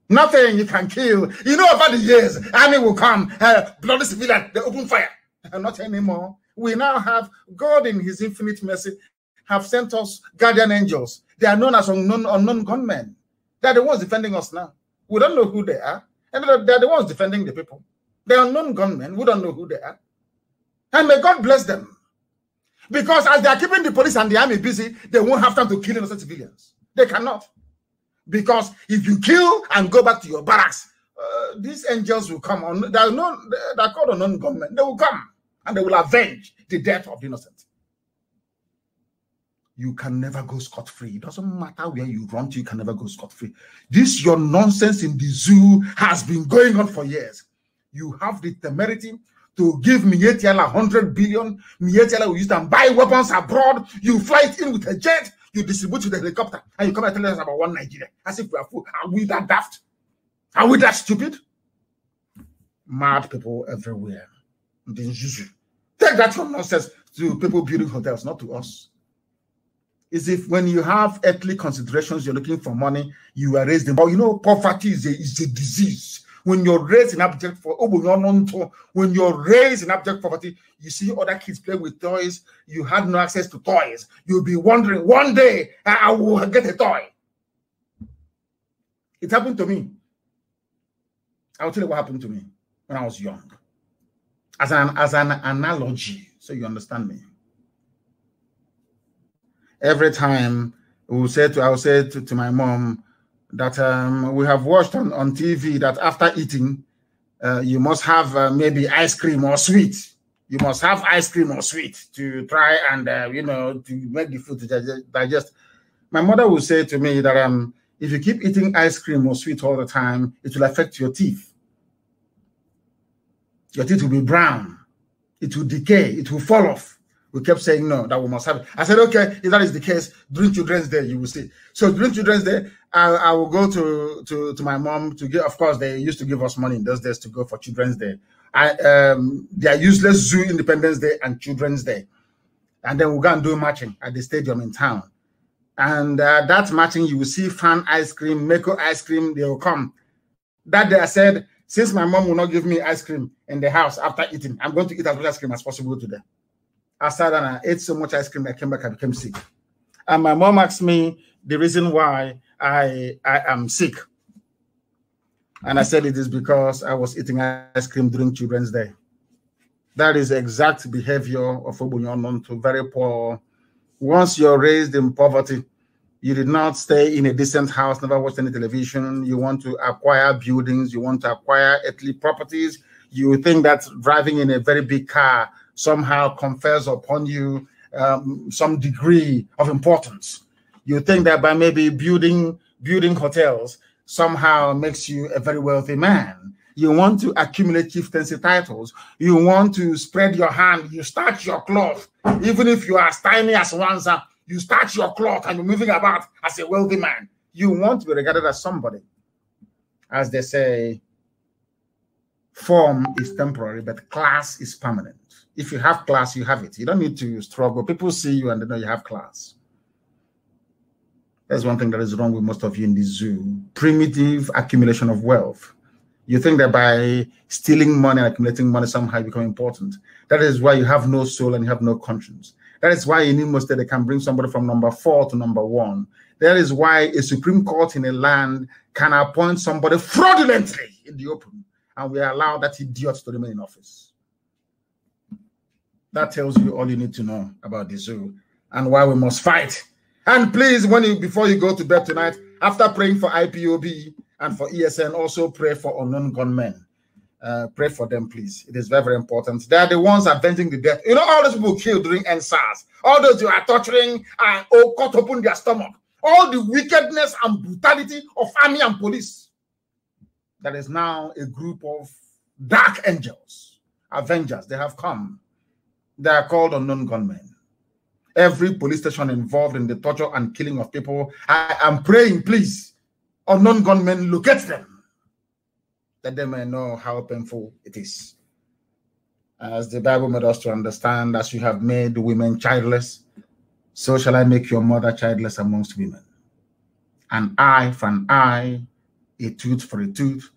Speaker 1: Nothing you can kill. You know, over the years, army will come, bloody civilian, they open fire. Not anymore. We now have God in his infinite mercy have sent us guardian angels. They are known as unknown gunmen. They are the ones defending us now. We don't know who they are. And they're the ones defending the people. They are unknown gunmen. We don't know who they are. And may God bless them. Because as they are keeping the police and the army busy, they won't have time to kill innocent civilians. They cannot. Because if you kill and go back to your barracks, these angels will come on. They're called unknown gunmen. They will come and they will avenge the death of the innocent. You can never go scot-free. It doesn't matter where you run to, you can never go scot-free. This your nonsense in the zoo has been going on for years. You have the temerity to give Mietiala 100 billion. Mietiala will use them, buy weapons abroad. You fly it in with a jet, you distribute with a helicopter, and you come and tell us about one Nigeria. As if we are fool. Are we that daft? Are we that stupid? Mad people everywhere. Take that from nonsense to people building hotels, not to us. Is if when you have earthly considerations, you're looking for money, you are raised in. But you know, poverty is a disease. When you're raised in abject when you're raised in abject poverty, you see other kids play with toys. You had no access to toys. You'll be wondering, one day I will get a toy. It happened to me. I'll tell you what happened to me when I was young. As an analogy, so you understand me. Every time I will say to my mom that we have watched on TV that after eating, you must have maybe ice cream or sweet. You must have ice cream or sweet to try and, to make the food to digest. My mother will say to me that if you keep eating ice cream or sweet all the time, it will affect your teeth. Your teeth will be brown. It will decay. It will fall off. We kept saying no, that we must have it. I said, okay, if that is the case, during Children's Day, you will see. So during Children's Day, I will go to my mom to get, of course, they used to give us money in those days to go for Children's Day. They are useless Zoo Independence Day and Children's Day. And then we'll go and do matching at the stadium in town. And that matching, you will see Fan ice cream, Mako ice cream, they will come. That day I said, since my mom will not give me ice cream in the house after eating, I'm going to eat as much ice cream as possible today. I sat and I ate so much ice cream that I came back, I became sick. And my mom asked me the reason why I am sick. And I said it is because I was eating ice cream during Children's Day. That is exact behavior of Obunyonon to very poor. Once you're raised in poverty, you did not stay in a decent house, never watched any television. You want to acquire buildings, you want to acquire earthly properties. You think that driving in a very big car somehow confers upon you some degree of importance. You think that by maybe building hotels somehow makes you a very wealthy man. You want to accumulate chieftaincy titles. You want to spread your hand. You start your cloth. Even if you are as tiny as Wanza, you start your cloth and you're moving about as a wealthy man. You want to be regarded as somebody. As they say, Form is temporary, but class is permanent. If you have class, you have it. You don't need to struggle. People see you and they know you have class. That's one thing that is wrong with most of you in the zoo. Primitive accumulation of wealth. You think that by stealing money and accumulating money somehow you become important. That is why you have no soul and you have no conscience. That is why in Imo State they can bring somebody from number 4 to number 1. That is why a Supreme Court in a land can appoint somebody fraudulently in the open, and we allow that idiot to remain in office. That tells you all you need to know about the zoo and why we must fight. And please, before you go to bed tonight, after praying for IPOB and for ESN, also pray for unknown gunmen. Pray for them, please. It is very, very important. They are the ones avenging the death. You know, all those people killed during NSAS, all those who are torturing and cut open their stomach, all the wickedness and brutality of army and police. There is now a group of dark angels, avengers. They have come. They are called unknown gunmen. Every police station involved in the torture and killing of people, I am praying, please, unknown gunmen, locate them, that they may know how painful it is. As the Bible made us to understand, as you have made women childless, so shall I make your mother childless amongst women. An eye for an eye, a tooth for a tooth.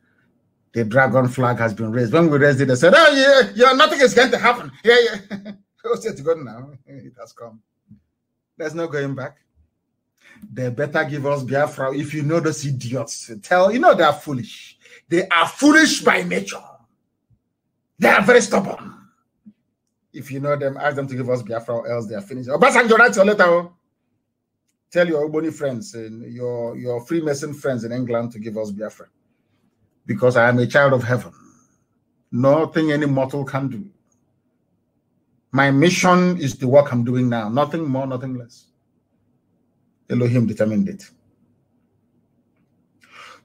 Speaker 1: The dragon flag has been raised. When we raised it, they said, oh, yeah, nothing is going to happen. Yeah. What's it going now? It has come. There's no going back. They better give us Biafra. If you know those idiots, they are foolish. They are foolish by nature. They are very stubborn. If you know them, ask them to give us Biafra or else they are finished. Obasanjo, write your letter. Tell your Oboni friends and your Freemason friends in England to give us Biafra. Because I am a child of heaven. Nothing any mortal can do. My mission is the work I'm doing now. Nothing more, nothing less. Elohim determined it.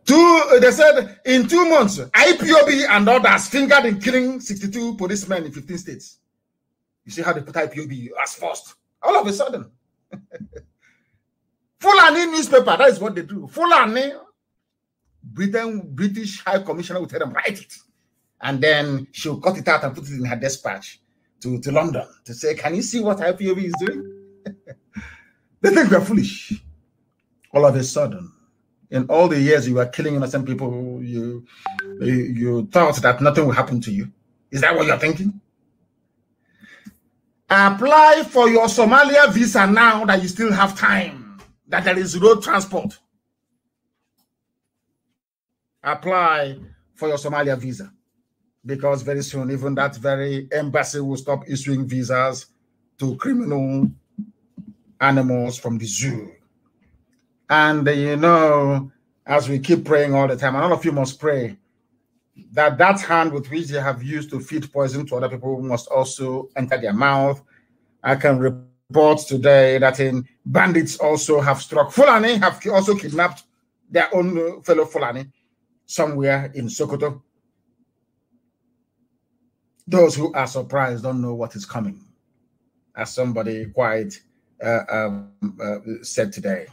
Speaker 1: They said in 2 months, IPOB and others fingered in killing 62 policemen in 15 states. You see how they put IPOB as first. All of a sudden. Fulani newspaper, that is what they do. Fulani, British High Commissioner will tell them, write it. And then she'll cut it out and put it in her dispatch to London to say, can you see what IPOB is doing? They think we're foolish. All of a sudden, in all the years you were killing innocent people, you thought that nothing will happen to you. Is that what you're thinking? Apply for your Somalia visa now that you still have time, that there is road transport. Apply for your Somalia visa, because very soon even that very embassy will stop issuing visas to criminal animals from the zoo. And as we keep praying all the time, and all of you must pray, that hand with which they have used to feed poison to other people must also enter their mouth. I can report today that bandits also have struck. Fulani have also kidnapped their own fellow Fulani somewhere in Sokoto. Those who are surprised don't know what is coming, as somebody quite said today.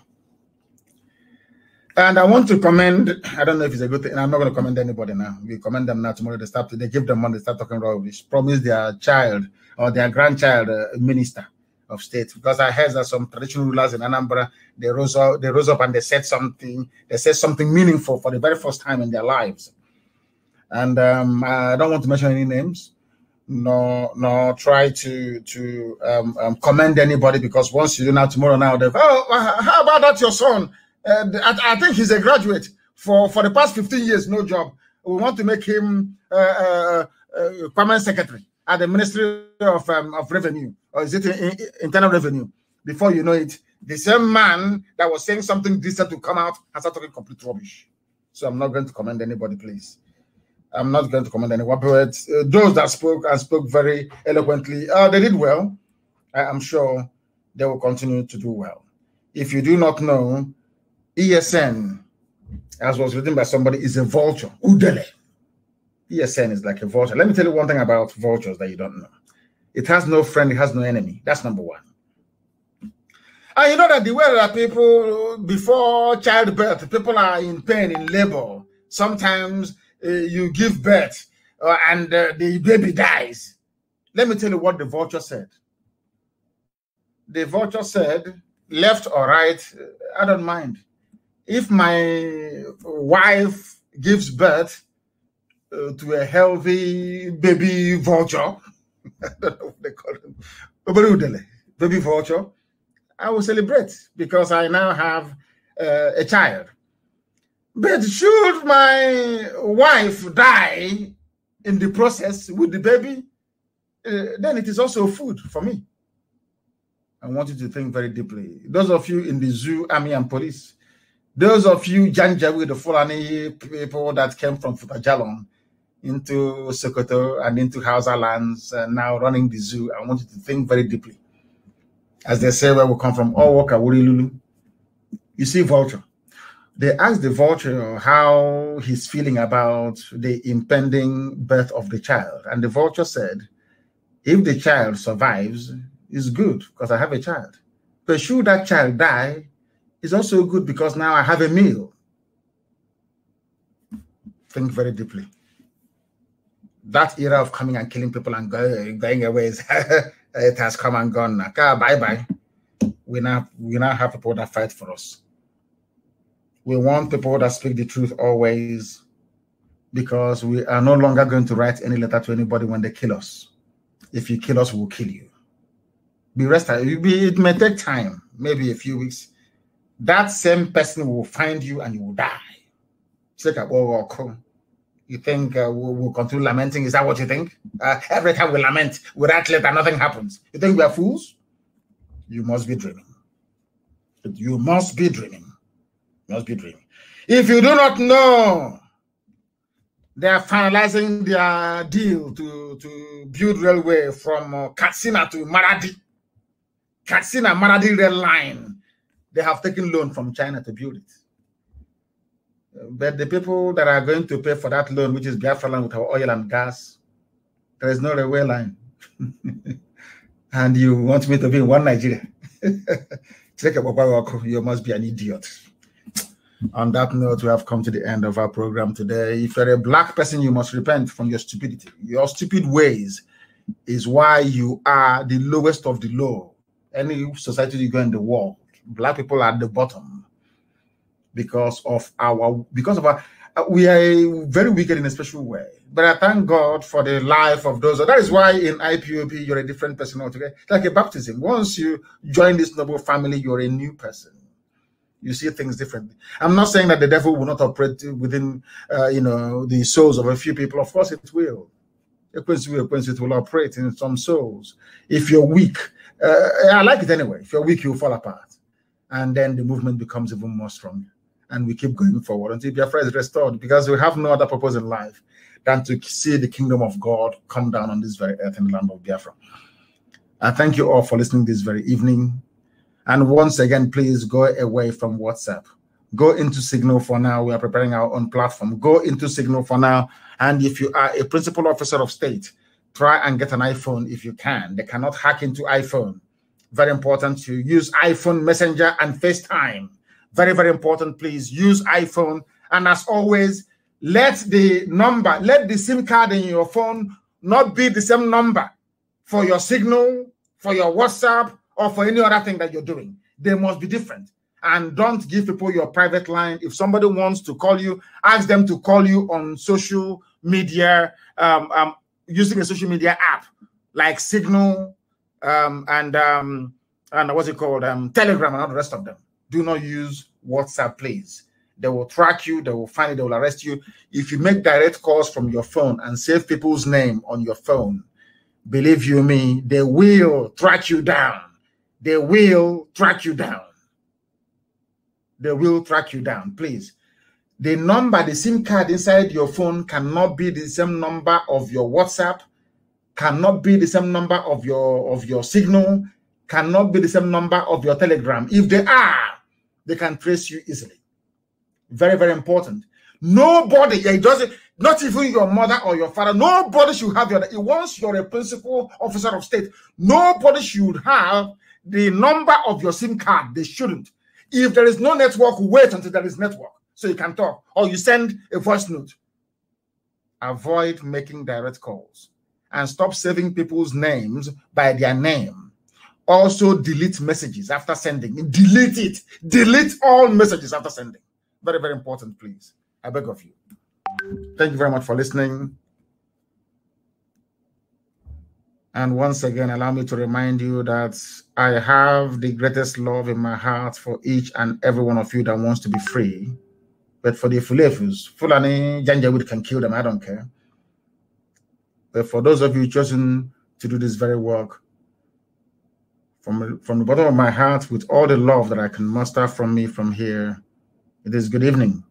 Speaker 1: And I want to commend, I don't know if it's a good thing, I'm not going to commend anybody now. We commend them now. Tomorrow they give them money, they start talking rubbish. Promise their child or their grandchild a minister of state. Because I heard that some traditional rulers in Anambra, they rose up and they said something meaningful for the very first time in their lives. And I don't want to mention any names, nor try to commend anybody, because once you do now, tomorrow now, they're, how about that your son? I think he's a graduate for the past 15 years, no job. We want to make him permanent secretary at the Ministry of Revenue, or is it Internal Revenue? Before you know it, the same man that was saying something decent to come out and start talking complete rubbish. So I'm not going to commend anybody, please. I'm not going to commend anyone, but those that spoke and spoke very eloquently, they did well. I'm sure they will continue to do well. If you do not know, ESN, as was written by somebody, is a vulture. Udele. ESN is like a vulture. Let me tell you one thing about vultures that you don't know. It has no friend, it has no enemy. That's number one. And you know that the way that people, before childbirth, people are in pain, in labor. Sometimes you give birth and the baby dies. Let me tell you what the vulture said. The vulture said, left or right, I don't mind. If my wife gives birth to a healthy baby vulture, I don't know what they call it, baby vulture, I will celebrate because I now have a child. But should my wife die in the process with the baby, then it is also food for me. I want you to think very deeply. Those of you in the zoo, army, and police, those of you Janjaweed, the Fulani people that came from Futajalon into Sokoto and into Hausa lands, now running the zoo, I want you to think very deeply. As they say, where we come from, you see vulture. They asked the vulture how he's feeling about the impending birth of the child. And the vulture said, if the child survives, it's good because I have a child. But should that child die, it's also good because now I have a meal. Think very deeply. That era of coming and killing people and going away, it has come and gone. Bye-bye. We now have people that fight for us. We want people that speak the truth always, because we are no longer going to write any letter to anybody when they kill us. If you kill us, we'll kill you. Be rested. It may take time, maybe a few weeks. That same person will find you and you will die. You think we'll continue lamenting? Is that what you think? Every time we lament, we write letter, nothing happens. You think we are fools? You must be dreaming. You must be dreaming. You must be dreaming. If you do not know, they are finalizing their deal to build railway from Katsina to Maradi. Katsina Maradi rail line. They have taken loan from China to build it. But the people that are going to pay for that loan, which is Biafra land with our oil and gas, there is no railway line. And you want me to be in one Nigeria? You must be an idiot. On that note, we have come to the end of our program today. If you're a black person, you must repent from your stupidity. Your stupid ways is why you are the lowest of the low. Any society you go in the world, black people are at the bottom because of our we are very wicked in a special way. But I thank God for the life of those. That is why in IPOB you're a different person altogether. Like a baptism. Once you join this noble family, you're a new person. You see things differently. I'm not saying that the devil will not operate within, the souls of a few people. Of course, it will. It will operate in some souls. If you're weak, I like it anyway. If you're weak, you'll fall apart, and then the movement becomes even more stronger. And we keep going forward until Biafra is restored, because we have no other purpose in life than to see the kingdom of God come down on this very earth in the land of Biafra. I thank you all for listening this very evening. And once again, please go away from WhatsApp. Go into Signal for now. We are preparing our own platform. Go into Signal for now. And if you are a principal officer of state, try and get an iPhone if you can. They cannot hack into iPhone. Very important to use iPhone Messenger and FaceTime. Very, very important. Please use iPhone. And as always, let the SIM card in your phone not be the same number for your Signal, for your WhatsApp, or for any other thing that you're doing. They must be different. And don't give people your private line. If somebody wants to call you, ask them to call you on social media, using a social media app like Signal and what's it called? Telegram and all the rest of them. Do not use WhatsApp, please. They will track you, they will find it, they will arrest you. If you make direct calls from your phone and save people's name on your phone, believe you me, they will track you down. They will track you down. They will track you down, please. The number, the SIM card inside your phone cannot be the same number of your WhatsApp, cannot be the same number of your Signal, cannot be the same number of your Telegram. If they are, they can trace you easily. Very, very important. Nobody, it doesn't, not even your mother or your father, nobody should have once you're a principal officer of state, nobody should have the number of your SIM card. They shouldn't. If there is no network, wait until there is network so you can talk, or you send a voice note. avoid making direct calls, and stop saving people's names by their name. Also delete messages after sending. Delete it. Delete all messages after sending. Very, very important, please. I beg of you. Thank you very much for listening. And once again, allow me to remind you that I have the greatest love in my heart for each and every one of you that wants to be free. But for the Fulefus, Fulani Janjaweed can kill them, I don't care. But for those of you chosen to do this very work, from the bottom of my heart, with all the love that I can muster from me from here, it is good evening.